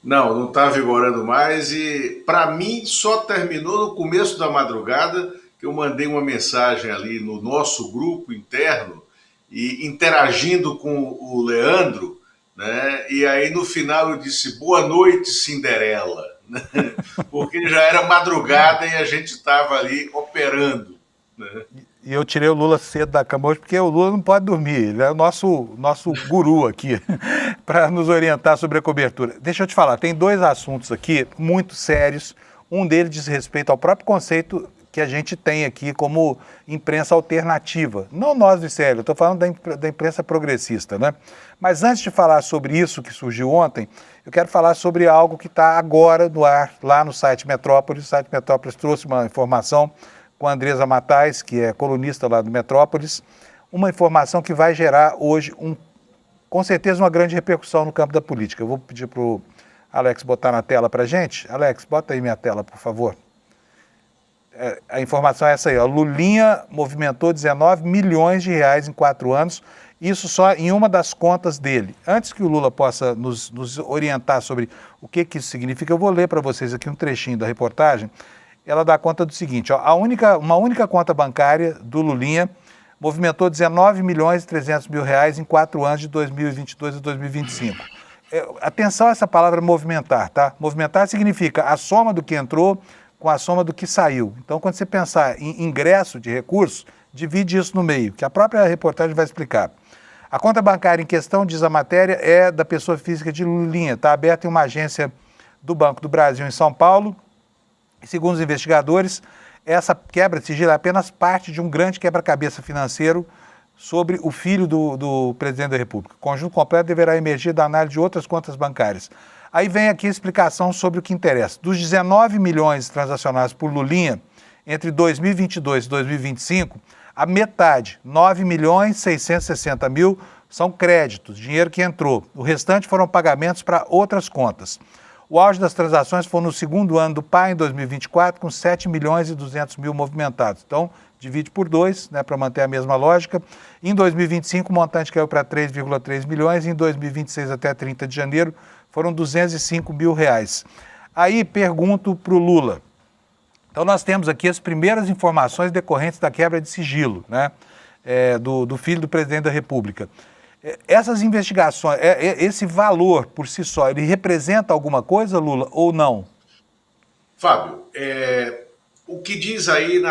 Não está vigorando mais e, para mim, só terminou no começo da madrugada que eu mandei uma mensagem ali no nosso grupo interno e interagindo com o Leandro, né? E aí, no final, eu disse, boa noite, Cinderela, né? Porque já era madrugada e a gente estava ali operando, né? E eu tirei o Lula cedo da cama hoje, porque o Lula não pode dormir, ele é o nosso guru aqui, para nos orientar sobre a cobertura. Deixa eu te falar, tem dois assuntos aqui muito sérios, um deles diz respeito ao próprio conceito que a gente tem aqui como imprensa alternativa. Não nós do ICL, eu estou falando da imprensa progressista, né? Mas antes de falar sobre isso que surgiu ontem, eu quero falar sobre algo que está agora no ar, lá no site Metrópolis. O site Metrópolis trouxe uma informação com a Andresa Matais, que é colunista lá do Metrópolis, uma informação que vai gerar hoje, com certeza, uma grande repercussão no campo da política. Eu vou pedir para o Alex botar na tela para a gente. Alex, bota aí minha tela, por favor. A informação é essa aí, ó. Lulinha movimentou 19 milhões de reais em 4 anos, isso só em uma das contas dele. Antes que o Lula possa nos orientar sobre o que isso significa, eu vou ler para vocês aqui um trechinho da reportagem. Ela dá conta do seguinte, ó, uma única conta bancária do Lulinha movimentou 19 milhões e 300 mil reais em 4 anos de 2022 a 2025. Atenção a essa palavra movimentar, tá? Movimentar significa a soma do que entrou com a soma do que saiu. Então, quando você pensar em ingresso de recursos, divide isso no meio, que a própria reportagem vai explicar. A conta bancária em questão, diz a matéria, é da pessoa física de Lulinha, está aberta em uma agência do Banco do Brasil em São Paulo. Segundo os investigadores, essa quebra de sigilo é apenas parte de um grande quebra-cabeça financeiro sobre o filho do presidente da República. O conjunto completo deverá emergir da análise de outras contas bancárias. Aí vem aqui a explicação sobre o que interessa. Dos 19 milhões transacionados por Lulinha entre 2022 e 2025, a metade, 9 milhões 660 mil, são créditos, dinheiro que entrou. O restante foram pagamentos para outras contas. O auge das transações foi no segundo ano do PAI, em 2024, com 7 milhões e 200 mil movimentados. Então, divide por 2, né, para manter a mesma lógica. Em 2025, o montante caiu para 3,3 milhões, e em 2026, até 30 de janeiro, foram 205 mil reais. Aí, pergunto para o Lula. Então, nós temos aqui as primeiras informações decorrentes da quebra de sigilo, né, do filho do presidente da República. Essas investigações, esse valor por si só, ele representa alguma coisa, Lula, ou não? Fábio, o que diz aí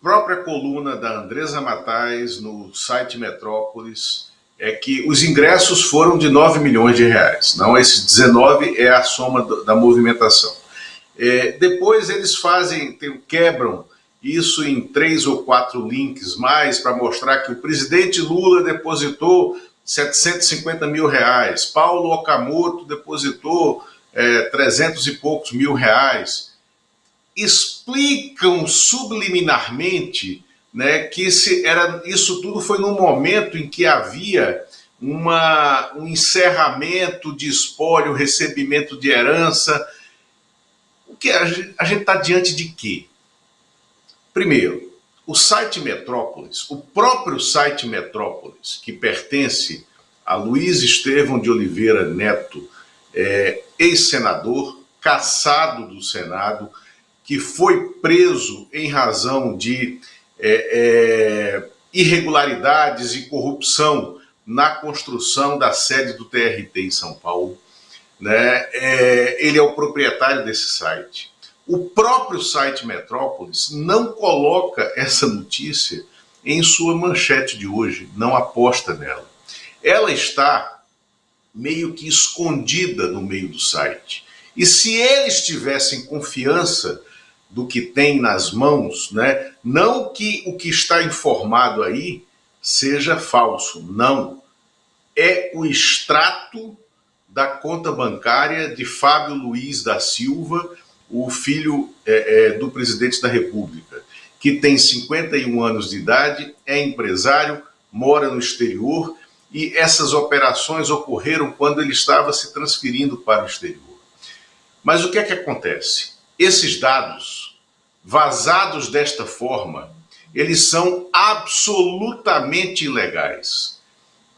própria coluna da Andresa Matais no site Metrópolis é que os ingressos foram de 9 milhões de reais. Não, esses 19 é a soma da movimentação. Depois eles quebram isso em 3 ou 4 links mais para mostrar que o presidente Lula depositou 750 mil reais, Paulo Okamoto depositou 300 e poucos mil reais. Explicam subliminarmente, né, que isso tudo foi num momento em que havia um encerramento de espólio, recebimento de herança. O que a gente está diante de quê? Primeiro, o site Metrópolis, o próprio site Metrópolis, que pertence a Luiz Estevão de Oliveira Neto, ex-senador, cassado do Senado, que foi preso em razão de irregularidades e corrupção na construção da sede do TRT em São Paulo, né? Ele é o proprietário desse site. O próprio site Metrópolis não coloca essa notícia em sua manchete de hoje, não aposta nela. Ela está meio que escondida no meio do site. E se eles tivessem confiança do que tem nas mãos, né, não que o que está informado aí seja falso, não. É o extrato da conta bancária de Fábio Luiz da Silva, o filho do presidente da República, que tem 51 anos de idade, é empresário, mora no exterior, e essas operações ocorreram quando ele estava se transferindo para o exterior. Mas o que é que acontece? Esses dados, vazados desta forma, eles são absolutamente ilegais.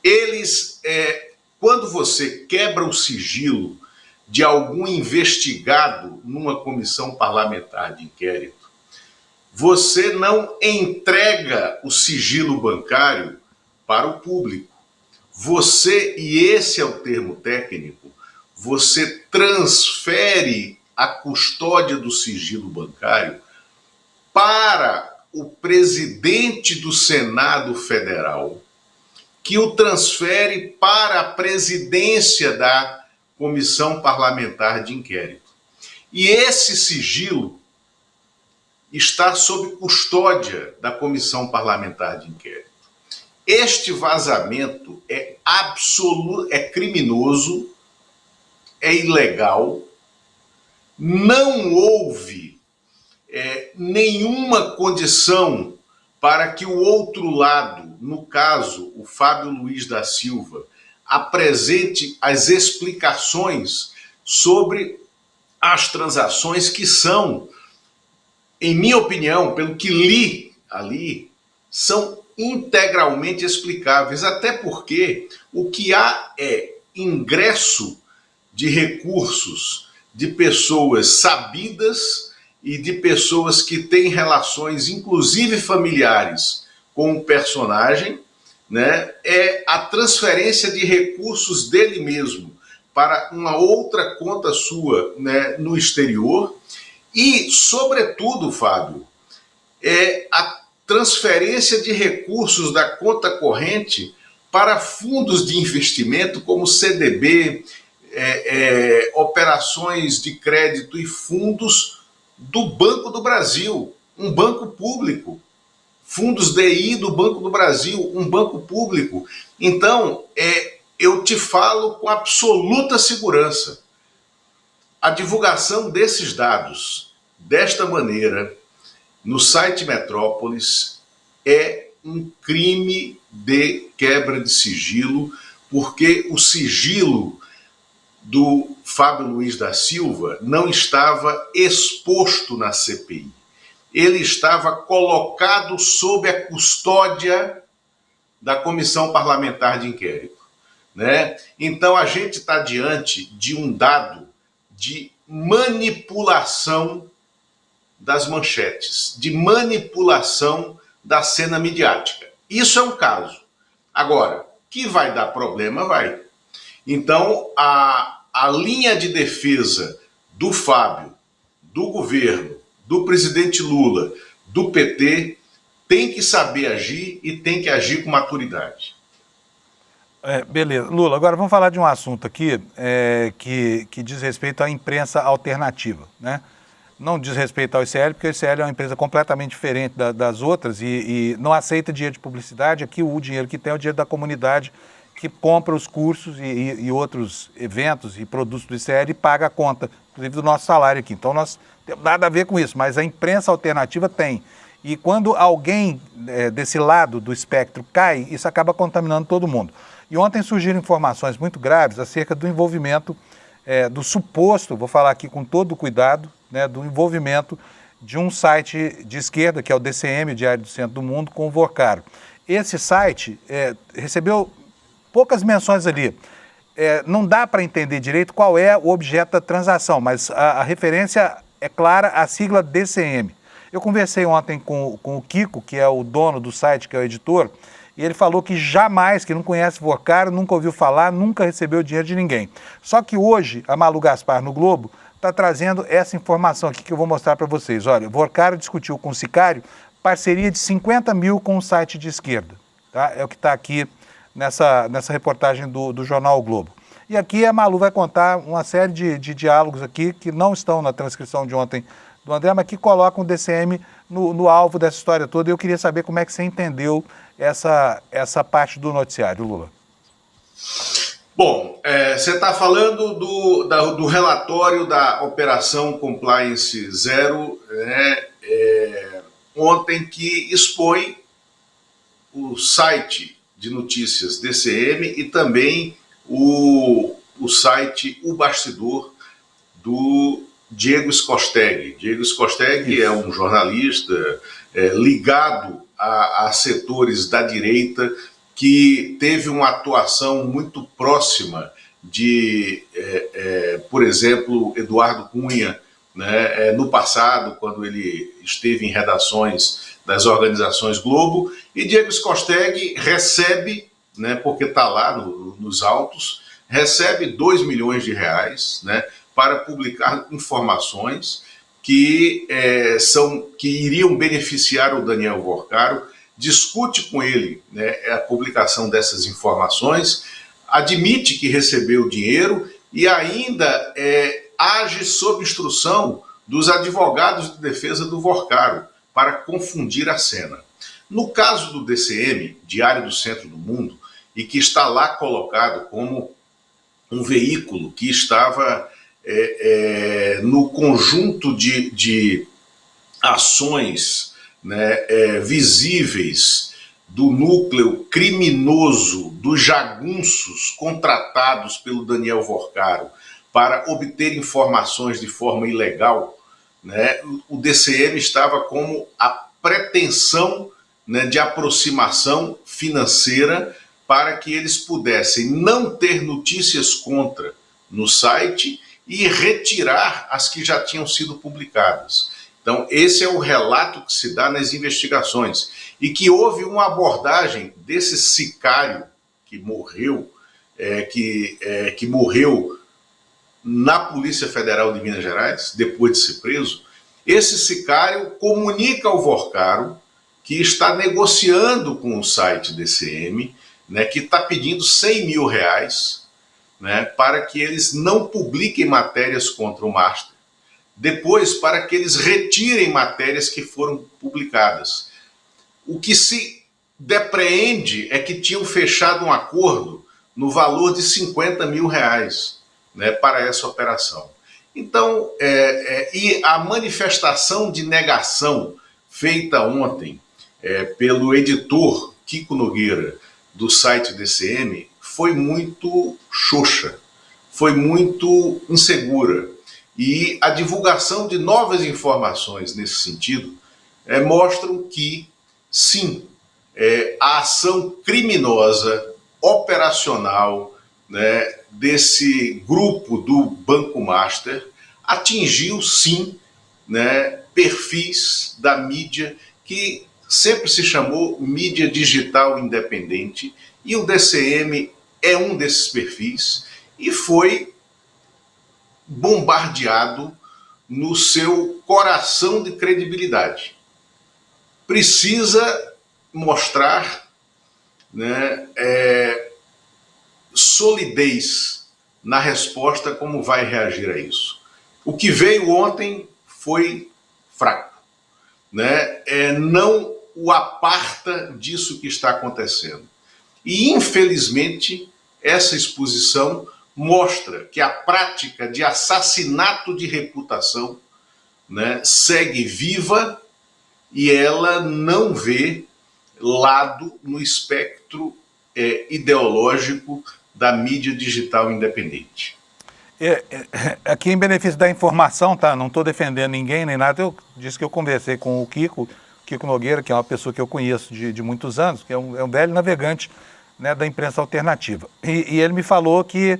Eles, quando você quebra o sigilo de algum investigado numa comissão parlamentar de inquérito, você não entrega o sigilo bancário para o público. Você, e esse é o termo técnico, você transfere a custódia do sigilo bancário para o presidente do Senado Federal, que o transfere para a presidência da Comissão Parlamentar de Inquérito. E esse sigilo está sob custódia da Comissão Parlamentar de Inquérito. Este vazamento é criminoso, é ilegal, não houve nenhuma condição para que o outro lado, no caso, o Fábio Luiz da Silva, apresente as explicações sobre as transações que são, em minha opinião, pelo que li ali, são integralmente explicáveis, até porque o que há é ingresso de recursos de pessoas sabidas e de pessoas que têm relações, inclusive familiares, com o personagem, né? É a transferência de recursos dele mesmo para uma outra conta sua, né, no exterior e, sobretudo, Fábio, a transferência de recursos da conta corrente para fundos de investimento como CDB, operações de crédito e fundos do Banco do Brasil, um banco público. Fundos DI do Banco do Brasil, um banco público. Então, eu te falo com absoluta segurança. A divulgação desses dados, desta maneira, no site Metrópolis, é um crime de quebra de sigilo, porque o sigilo do Fábio Luiz da Silva não estava exposto na CPI. Ele estava colocado sob a custódia da Comissão Parlamentar de Inquérito, né? Então, a gente está diante de um dado de manipulação das manchetes, de manipulação da cena midiática. Isso é um caso. Agora, que vai dar problema, vai. Então, a linha de defesa do Fábio, do governo, do presidente Lula, do PT, tem que saber agir e tem que agir com maturidade. Beleza. Lula, agora vamos falar de um assunto aqui que diz respeito à imprensa alternativa, né? Não diz respeito ao ICL, porque o ICL é uma empresa completamente diferente das outras e não aceita dinheiro de publicidade. Aqui o dinheiro que tem é o dinheiro da comunidade que compra os cursos e outros eventos e produtos do ICL e paga a conta, inclusive do nosso salário aqui. Então nós temos nada a ver com isso, mas a imprensa alternativa tem. E quando alguém desse lado do espectro cai, isso acaba contaminando todo mundo. E ontem surgiram informações muito graves acerca do envolvimento, do suposto, vou falar aqui com todo o cuidado, né, do envolvimento de um site de esquerda, que é o DCM, o Diário do Centro do Mundo, com o Vorcaro. Esse site recebeu poucas menções ali. Não dá para entender direito qual é o objeto da transação, mas a referência é clara, a sigla DCM. Eu conversei ontem com o Kiko, que é o dono do site, que é o editor, e ele falou que jamais, que não conhece Vorcaro, nunca ouviu falar, nunca recebeu dinheiro de ninguém. Só que hoje, a Malu Gaspar, no Globo, está trazendo essa informação aqui que eu vou mostrar para vocês. Olha, Vorcaro discutiu com o Sicário parceria de 50 mil com um site de esquerda. Tá? É o que está aqui nessa reportagem do jornal o Globo. E aqui a Malu vai contar uma série de diálogos aqui que não estão na transcrição de ontem do André, mas que colocam o DCM no alvo dessa história toda. E eu queria saber como é que você entendeu essa parte do noticiário, Lula. Bom, você está falando do relatório da Operação Compliance Zero, né, ontem, que expõe o site de notícias DCM e também o site O Bastidor do Diego Skosteg. Diego Skosteg é um jornalista ligado a setores da direita, que teve uma atuação muito próxima de, por exemplo, Eduardo Cunha, né, no passado, quando ele esteve em redações das organizações Globo. E Diego Skosteg recebe, né, porque está lá nos autos, recebe 2 milhões de reais, né, para publicar informações que iriam beneficiar o Daniel Vorcaro, discute com ele, né, a publicação dessas informações, admite que recebeu dinheiro e ainda age sob instrução dos advogados de defesa do Vorcaro para confundir a cena. No caso do DCM, Diário do Centro do Mundo, e que está lá colocado como um veículo que estava no conjunto de ações, né, visíveis do núcleo criminoso dos jagunços contratados pelo Daniel Vorcaro para obter informações de forma ilegal, né, o DCM estava como a pretensão, né, de aproximação financeira para que eles pudessem não ter notícias contra no site e retirar as que já tinham sido publicadas. Então, esse é o relato que se dá nas investigações. E que houve uma abordagem desse sicário que morreu, que morreu na Polícia Federal de Minas Gerais, depois de ser preso. Esse sicário comunica ao Vorcaro que está negociando com o site DCM, né, que está pedindo 100 mil reais, né, para que eles não publiquem matérias contra o Master. Depois, para que eles retirem matérias que foram publicadas. O que se depreende é que tinham fechado um acordo no valor de 50 mil reais, né, para essa operação. Então, e a manifestação de negação feita ontem pelo editor Kiko Nogueira do site DCM foi muito xoxa, foi muito insegura. E a divulgação de novas informações nesse sentido mostram que, sim, a ação criminosa, operacional, né, desse grupo do Banco Master atingiu, sim, né, perfis da mídia que sempre se chamou mídia digital independente, e o DCM é um desses perfis e foi bombardeado no seu coração de credibilidade. precisa mostrar, né, solidez na resposta, como vai reagir a isso. O que veio ontem foi fraco, né? Não o aparta disso que está acontecendo. E, infelizmente, essa exposição mostra que a prática de assassinato de reputação, né, segue viva e ela não vê lado no espectro ideológico da mídia digital independente. Aqui em benefício da informação, tá? Não estou defendendo ninguém nem nada. Eu disse que eu conversei com o Kiko Nogueira, que é uma pessoa que eu conheço de muitos anos, que é um velho navegante, né, da imprensa alternativa. E ele me falou que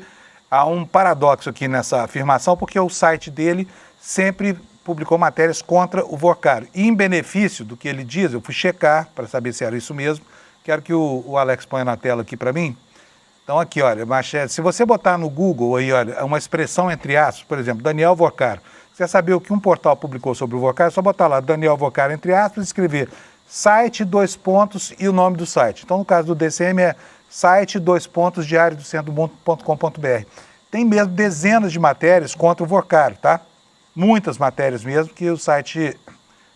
há um paradoxo aqui nessa afirmação, porque o site dele sempre publicou matérias contra o Vorcaro. E em benefício do que ele diz, eu fui checar para saber se era isso mesmo. Quero que o Alex ponha na tela aqui para mim. Então aqui, olha, Machete, se você botar no Google aí, olha, uma expressão entre aspas, por exemplo, Daniel Vorcaro, você quer saber o que um portal publicou sobre o Vorcaro, é só botar lá Daniel Vorcaro entre aspas e escrever site, 2 pontos e o nome do site. Então no caso do DCM é site, 2 pontos, diariodocentro.com.br. Tem mesmo dezenas de matérias contra o Vorcaro, tá? Muitas matérias mesmo que o site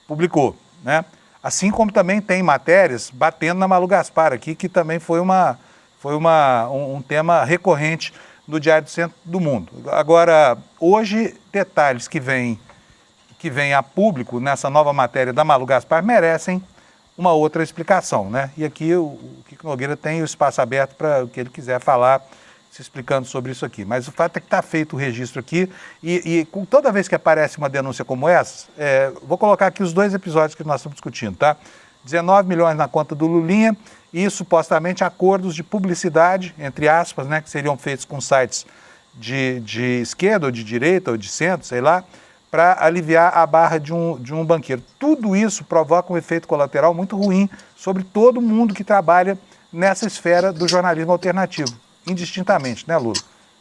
publicou, né? Assim como também tem matérias batendo na Malu Gaspar aqui, que também foi um tema recorrente no Diário do Centro do Mundo. Agora, hoje, detalhes que vêm a público nessa nova matéria da Malu Gaspar merecem uma outra explicação, né? E aqui o Kiko Nogueira tem o espaço aberto para o que ele quiser falar, se explicando sobre isso aqui. Mas o fato é que está feito o registro aqui e toda vez que aparece uma denúncia como essa, vou colocar aqui os 2 episódios que nós estamos discutindo, tá? 19 milhões na conta do Lulinha e supostamente acordos de publicidade, entre aspas, né, que seriam feitos com sites de esquerda ou de direita ou de centro, sei lá, para aliviar a barra de um banqueiro. Tudo isso provoca um efeito colateral muito ruim sobre todo mundo que trabalha nessa esfera do jornalismo alternativo, indistintamente, né, Lula?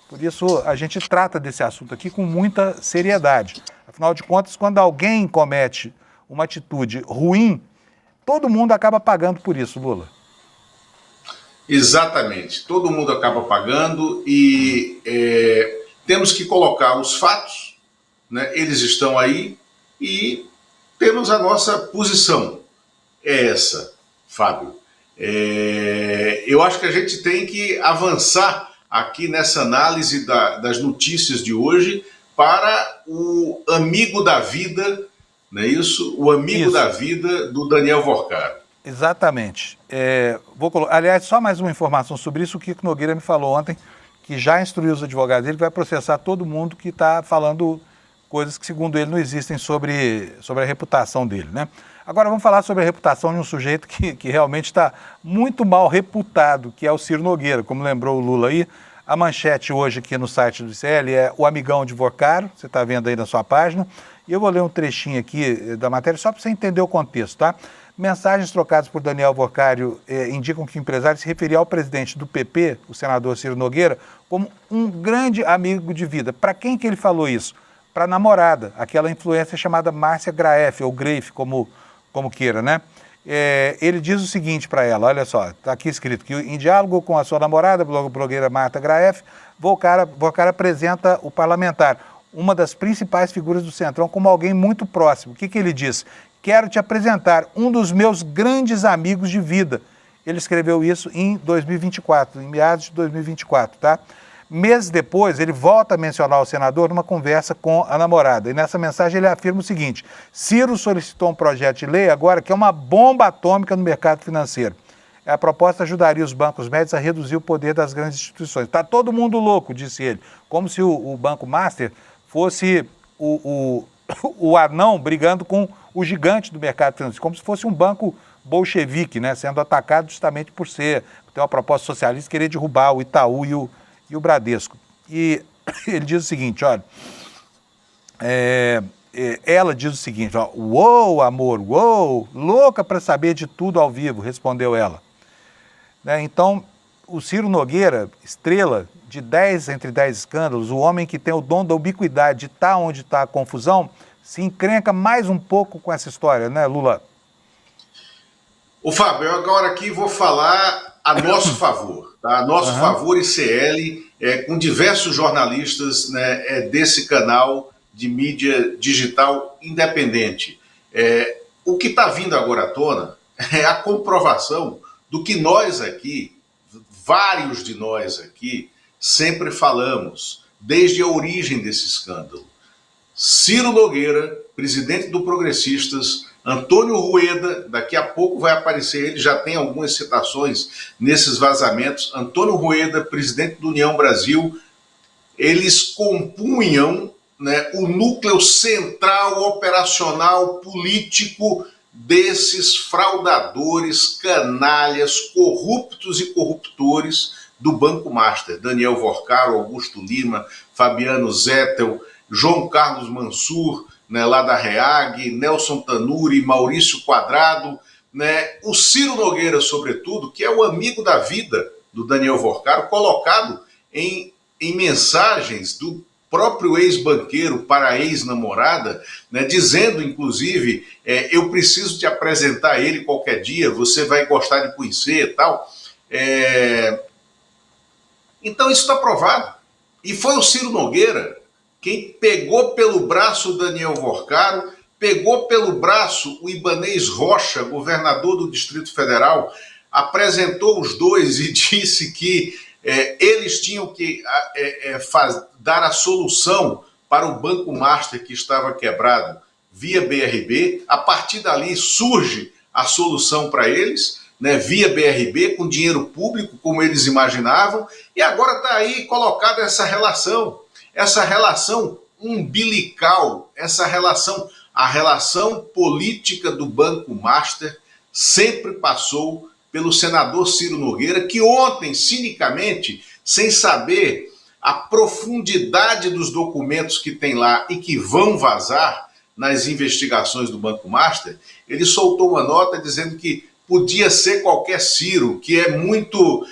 Por isso, a gente trata desse assunto aqui com muita seriedade. Afinal de contas, quando alguém comete uma atitude ruim, todo mundo acaba pagando por isso, Lula. Exatamente. Todo mundo acaba pagando e temos que colocar os fatos, né? Eles estão aí e temos a nossa posição. É essa, Fábio. Eu acho que a gente tem que avançar aqui nessa análise das notícias de hoje para o amigo da vida, não é isso? O amigo da vida do Daniel Vorcaro. Exatamente. Aliás, só mais uma informação sobre isso. O Kiko Nogueira me falou ontem que já instruiu os advogados dele que vai processar todo mundo que está falando coisas que, segundo ele, não existem sobre a reputação dele, né? Agora vamos falar sobre a reputação de um sujeito que realmente está muito mal reputado, que é o Ciro Nogueira, como lembrou o Lula aí. A manchete hoje aqui no site do ICL é o amigão de Vorcaro, você está vendo aí na sua página. E eu vou ler um trechinho aqui da matéria só para você entender o contexto, tá? Mensagens trocadas por Daniel Vorcaro indicam que o empresário se referia ao presidente do PP, o senador Ciro Nogueira, como um grande amigo de vida. Para quem que ele falou isso? Para a namorada, aquela influencer chamada Márcia Graef, ou Greif, como queira, né? Ele diz o seguinte para ela, olha só, está aqui escrito que em diálogo com a sua namorada, blogueira Marta Graef, Vorcaro apresenta o parlamentar, uma das principais figuras do Centrão, como alguém muito próximo. O que ele diz? Quero te apresentar um dos meus grandes amigos de vida. Ele escreveu isso em 2024, em meados de 2024, tá? Meses depois, ele volta a mencionar o senador numa conversa com a namorada. E nessa mensagem ele afirma o seguinte: Ciro solicitou um projeto de lei agora que é uma bomba atômica no mercado financeiro. A proposta ajudaria os bancos médios a reduzir o poder das grandes instituições. Está todo mundo louco, disse ele. Como se o Banco Master fosse o anão brigando com o gigante do mercado financeiro. Como se fosse um banco bolchevique, né, sendo atacado justamente por ter uma proposta socialista, querer derrubar o Itaú e o Bradesco. E ele diz o seguinte, olha, ela diz o seguinte, ó, uou, amor, uou, louca para saber de tudo ao vivo, respondeu ela. Né, então, o Ciro Nogueira, estrela de 10 entre 10 escândalos, o homem que tem o dom da ubiquidade de estar onde está a confusão, se encrenca mais um pouco com essa história, né, Lula? Ô, Fábio, eu agora aqui vou falar a nosso favor, tá? A nosso favor ICL, com diversos jornalistas, né, desse canal de mídia digital independente. O que está vindo agora à tona é a comprovação do que nós aqui, vários de nós aqui, sempre falamos, desde a origem desse escândalo. Ciro Nogueira, presidente do Progressistas, Antônio Rueda, daqui a pouco vai aparecer, ele já tem algumas citações nesses vazamentos, Antônio Rueda, presidente do União Brasil, eles compunham, né, o núcleo central, operacional, político desses fraudadores, canalhas, corruptos e corruptores do Banco Master. Daniel Vorcaro, Augusto Lima, Fabiano Zettel, João Carlos Mansur, né, lá da REAG, Nelson Tanuri, Maurício Quadrado, né, o Ciro Nogueira, sobretudo, que é o amigo da vida do Daniel Vorcaro, colocado em mensagens do próprio ex-banqueiro para a ex-namorada, né, dizendo, inclusive, eu preciso te apresentar ele qualquer dia, você vai gostar de conhecer e tal. Então isso está provado. E foi o Ciro Nogueira quem pegou pelo braço o Daniel Vorcaro, pegou pelo braço o Ibanez Rocha, governador do Distrito Federal, apresentou os dois e disse que eles tinham que dar a solução para o Banco Master que estava quebrado via BRB. A partir dali surge a solução para eles, né, via BRB, com dinheiro público, como eles imaginavam, e agora está aí colocada essa relação umbilical, a relação política do Banco Master sempre passou pelo senador Ciro Nogueira, que ontem, cinicamente, sem saber a profundidade dos documentos que tem lá e que vão vazar nas investigações do Banco Master, ele soltou uma nota dizendo que podia ser qualquer Ciro, que é muito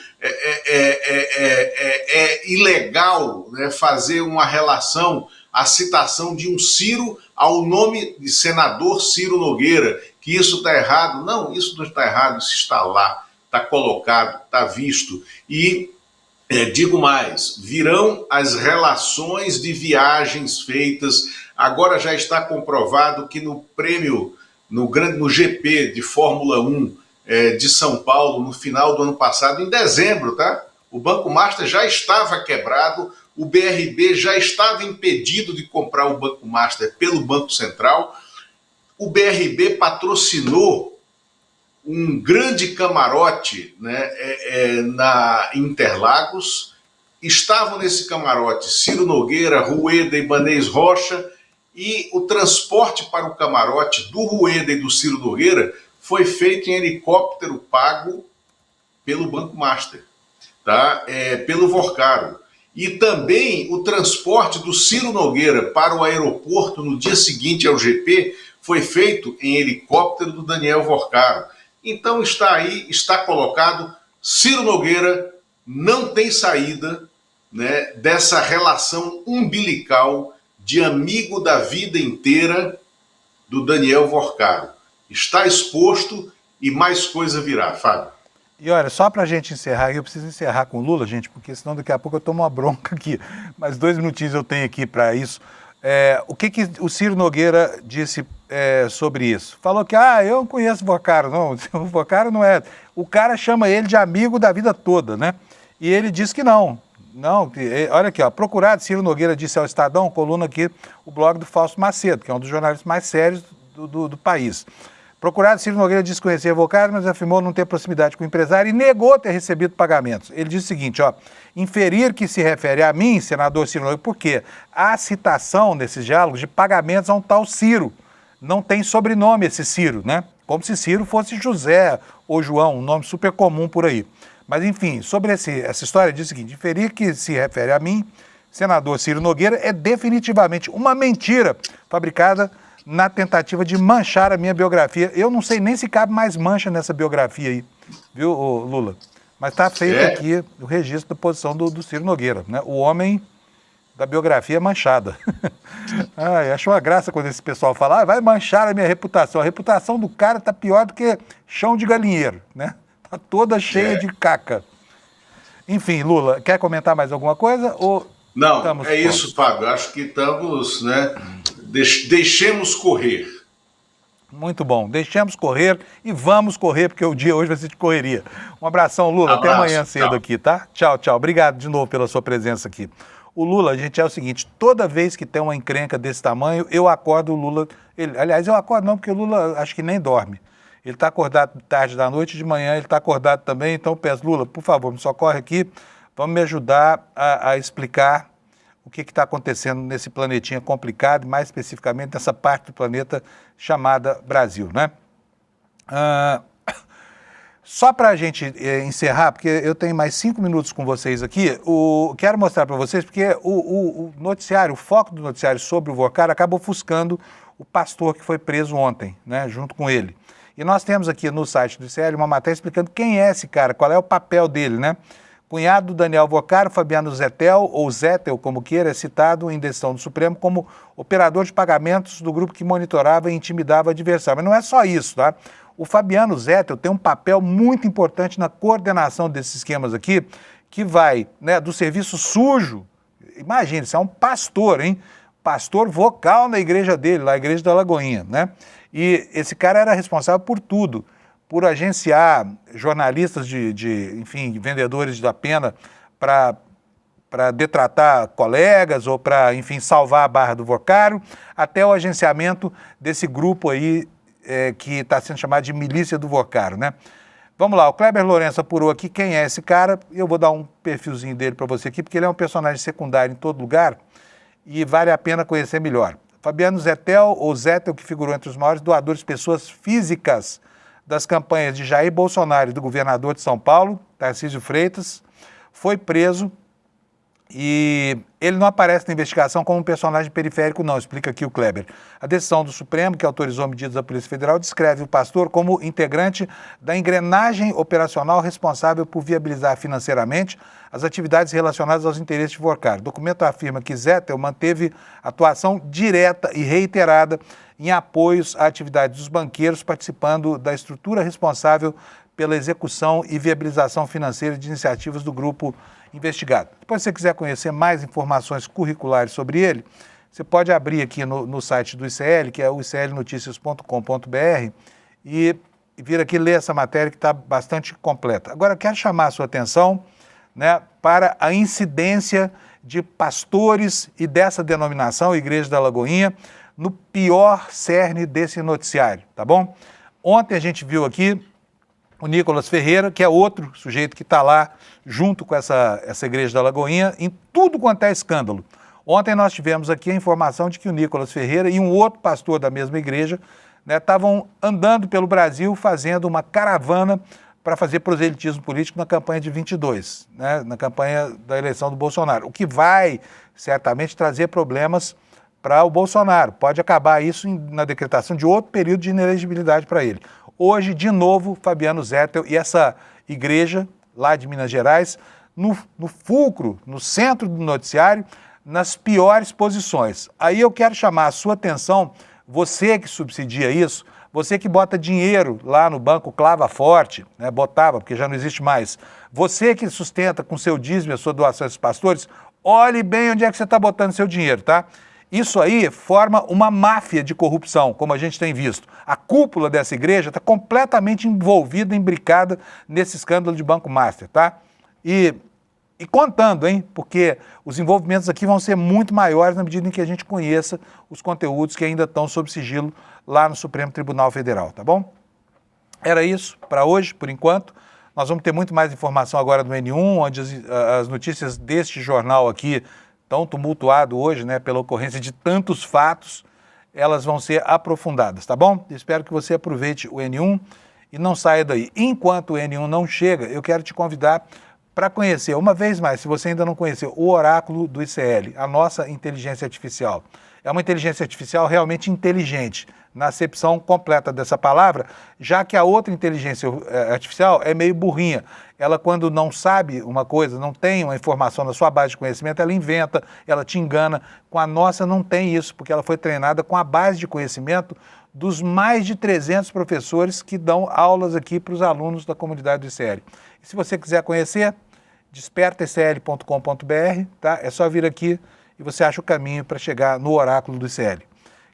ilegal, né, fazer uma relação, a citação de um Ciro ao nome de senador Ciro Nogueira, que isso está errado. Não, isso não está errado, isso está lá, está colocado, está visto. E digo mais, virão as relações de viagens feitas. Agora já está comprovado que no prêmio, no GP de Fórmula 1 de São Paulo, no final do ano passado, em dezembro, tá? O Banco Master já estava quebrado, o BRB já estava impedido de comprar o Banco Master pelo Banco Central. O BRB patrocinou um grande camarote, né, na Interlagos. Estavam nesse camarote Ciro Nogueira, Rueda e Ibanez Rocha, e o transporte para o camarote do Rueda e do Ciro Nogueira foi feito em helicóptero pago pelo Banco Master, tá? Pelo Vorcaro. E também o transporte do Ciro Nogueira para o aeroporto no dia seguinte ao GP foi feito em helicóptero do Daniel Vorcaro. Então está aí, está colocado, Ciro Nogueira não tem saída, né, dessa relação umbilical de amigo da vida inteira do Daniel Vorcaro. Está exposto e mais coisa virá, Fábio. E olha, só para a gente encerrar, eu preciso encerrar com o Lula, gente, porque senão daqui a pouco eu tomo uma bronca aqui. Mas 2 minutinhos eu tenho aqui para isso. O que o Ciro Nogueira disse sobre isso? Falou que, eu não conheço o Vorcaro, não. O Vorcaro não é... O cara chama ele de amigo da vida toda, né? E ele disse que não. Não, olha aqui, ó, procurado, Ciro Nogueira disse ao Estadão, coluna aqui, o blog do Fausto Macedo, que é um dos jornalistas mais sérios do país. Procurado, Ciro Nogueira disse conhecer Vorcaro, mas afirmou não ter proximidade com o empresário e negou ter recebido pagamentos. Ele disse o seguinte, inferir que se refere a mim, senador Ciro Nogueira, porque há citação nesses diálogos de pagamentos a um tal Ciro. Não tem sobrenome esse Ciro, né? Como se Ciro fosse José ou João, um nome super comum por aí. Mas, enfim, sobre essa história, diz o seguinte, inferir que se refere a mim, senador Ciro Nogueira, é definitivamente uma mentira fabricada na tentativa de manchar a minha biografia. Eu não sei nem se cabe mais mancha nessa biografia aí, viu, Lula? Mas está feito aqui o registro da posição do Ciro Nogueira, né? O homem da biografia manchada. Ai, acho uma graça quando esse pessoal fala, vai manchar a minha reputação. A reputação do cara está pior do que chão de galinheiro, né? Está toda cheia de caca. Enfim, Lula, quer comentar mais alguma coisa? Ou não, estamos é prontos? isso, Fábio. Acho que estamos, né? Deixemos correr. Muito bom. Deixemos correr e vamos correr, porque o dia hoje vai ser de correria. Um abração, Lula. Abraço, até amanhã cedo tchau. aqui, tá? Tchau, tchau. Obrigado de novo pela sua presença aqui. O Lula, gente, é o seguinte, toda vez que tem uma encrenca desse tamanho, eu acordo o Lula... aliás, eu acordo não, porque o Lula acho que nem dorme. Ele está acordado tarde da noite, de manhã ele está acordado também, então eu peço, Lula, por favor, me socorre aqui, vamos me ajudar a explicar o que está acontecendo nesse planetinha complicado, mais especificamente nessa parte do planeta chamada Brasil, né? Só para a gente encerrar, porque eu tenho mais 5 minutos com vocês aqui, quero mostrar para vocês, porque o noticiário, o foco do noticiário sobre o Vocar acaba ofuscando o pastor que foi preso ontem, né, junto com ele. E nós temos aqui no site do ICL uma matéria explicando quem é esse cara, qual é o papel dele, né? Cunhado do Daniel Vocaro, Fabiano Zettel, ou Zettel, como queira, é citado em decisão do Supremo como operador de pagamentos do grupo que monitorava e intimidava o adversário. Mas não é só isso, tá? O Fabiano Zettel tem um papel muito importante na coordenação desses esquemas aqui, que vai, né, do serviço sujo. Imagine, isso é um pastor, hein? Pastor vocal na igreja dele, lá, a igreja da Lagoinha, né? E esse cara era responsável por tudo, por agenciar jornalistas enfim, vendedores da pena para detratar colegas ou para, enfim, salvar a barra do Vocaro, até o agenciamento desse grupo aí que está sendo chamado de Milícia do Vocaro, né? Vamos lá, o Kleber Lourenço apurou aqui quem é esse cara, e eu vou dar um perfilzinho dele para você aqui, porque ele é um personagem secundário em todo lugar e vale a pena conhecer melhor. Fabiano Zettel, ou Zettel, que figurou entre os maiores doadores de pessoas físicas das campanhas de Jair Bolsonaro e do governador de São Paulo, Tarcísio Freitas, foi preso e ele não aparece na investigação como um personagem periférico, não, explica aqui o Kleber. A decisão do Supremo, que autorizou medidas da Polícia Federal, descreve o pastor como integrante da engrenagem operacional responsável por viabilizar financeiramente as atividades relacionadas aos interesses de Vocaro. O documento afirma que Zettel manteve atuação direta e reiterada em apoios à atividade dos banqueiros, participando da estrutura responsável pela execução e viabilização financeira de iniciativas do grupo investigado. Depois, se você quiser conhecer mais informações curriculares sobre ele, você pode abrir aqui no site do ICL, que é o iclnoticias.com.br, e vir aqui ler essa matéria que está bastante completa. Agora, quero chamar a sua atenção, né, para a incidência de pastores e dessa denominação, Igreja da Lagoinha, no pior cerne desse noticiário, tá bom? Ontem a gente viu aqui o Nicolas Ferreira, que é outro sujeito que está lá junto com essa Igreja da Lagoinha, em tudo quanto é escândalo. Ontem nós tivemos aqui a informação de que o Nicolas Ferreira e um outro pastor da mesma igreja estavam andando pelo Brasil fazendo uma caravana para fazer proselitismo político na campanha de 22, né, na campanha da eleição do Bolsonaro, o que vai certamente trazer problemas para o Bolsonaro. Pode acabar isso na decretação de outro período de inelegibilidade para ele. Hoje, de novo, Fabiano Zettel e essa igreja lá de Minas Gerais, no fulcro, no centro do noticiário, nas piores posições. Aí eu quero chamar a sua atenção, você que subsidia isso, você que bota dinheiro lá no banco Clava Forte, né, botava, porque já não existe mais, você que sustenta com seu dízimo a sua doação a esses pastores, olhe bem onde é que você está botando seu dinheiro, tá? Isso aí forma uma máfia de corrupção, como a gente tem visto. A cúpula dessa igreja está completamente envolvida, imbricada nesse escândalo de Banco Master, tá? E contando, hein? Porque os envolvimentos aqui vão ser muito maiores na medida em que a gente conheça os conteúdos que ainda estão sob sigilo lá no Supremo Tribunal Federal, tá bom? Era isso para hoje, por enquanto. Nós vamos ter muito mais informação agora do N1, onde as notícias deste jornal aqui, tão tumultuado hoje, né, pela ocorrência de tantos fatos, elas vão ser aprofundadas, tá bom? Espero que você aproveite o N1 e não saia daí. Enquanto o N1 não chega, eu quero te convidar para conhecer, uma vez mais, se você ainda não conheceu, o Oráculo do ICL, a nossa inteligência artificial. É uma inteligência artificial realmente inteligente, na acepção completa dessa palavra, já que a outra inteligência artificial é meio burrinha. Ela, quando não sabe uma coisa, não tem uma informação na sua base de conhecimento, ela inventa, ela te engana. Com a nossa não tem isso, porque ela foi treinada com a base de conhecimento dos mais de 300 professores que dão aulas aqui para os alunos da comunidade do ICL. E se você quiser conhecer, despertaicl.com.br, tá? É só vir aqui e você acha o caminho para chegar no oráculo do ICL.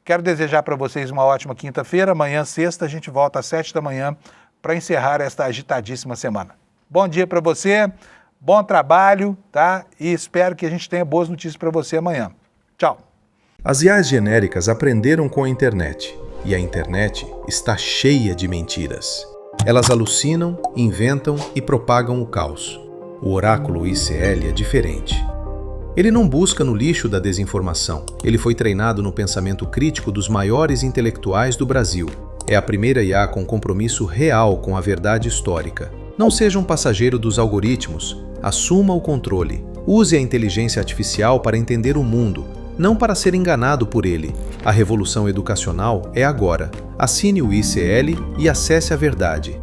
Quero desejar para vocês uma ótima quinta-feira. Amanhã, sexta, a gente volta às 7 da manhã para encerrar esta agitadíssima semana. Bom dia para você, bom trabalho, tá? E espero que a gente tenha boas notícias para você amanhã. Tchau. As IAs genéricas aprenderam com a internet, e a internet está cheia de mentiras. Elas alucinam, inventam e propagam o caos. O oráculo ICL é diferente. Ele não busca no lixo da desinformação. Ele foi treinado no pensamento crítico dos maiores intelectuais do Brasil. É a primeira IA com compromisso real com a verdade histórica. Não seja um passageiro dos algoritmos. Assuma o controle. Use a inteligência artificial para entender o mundo, não para ser enganado por ele. A revolução educacional é agora. Assine o ICL e acesse a verdade.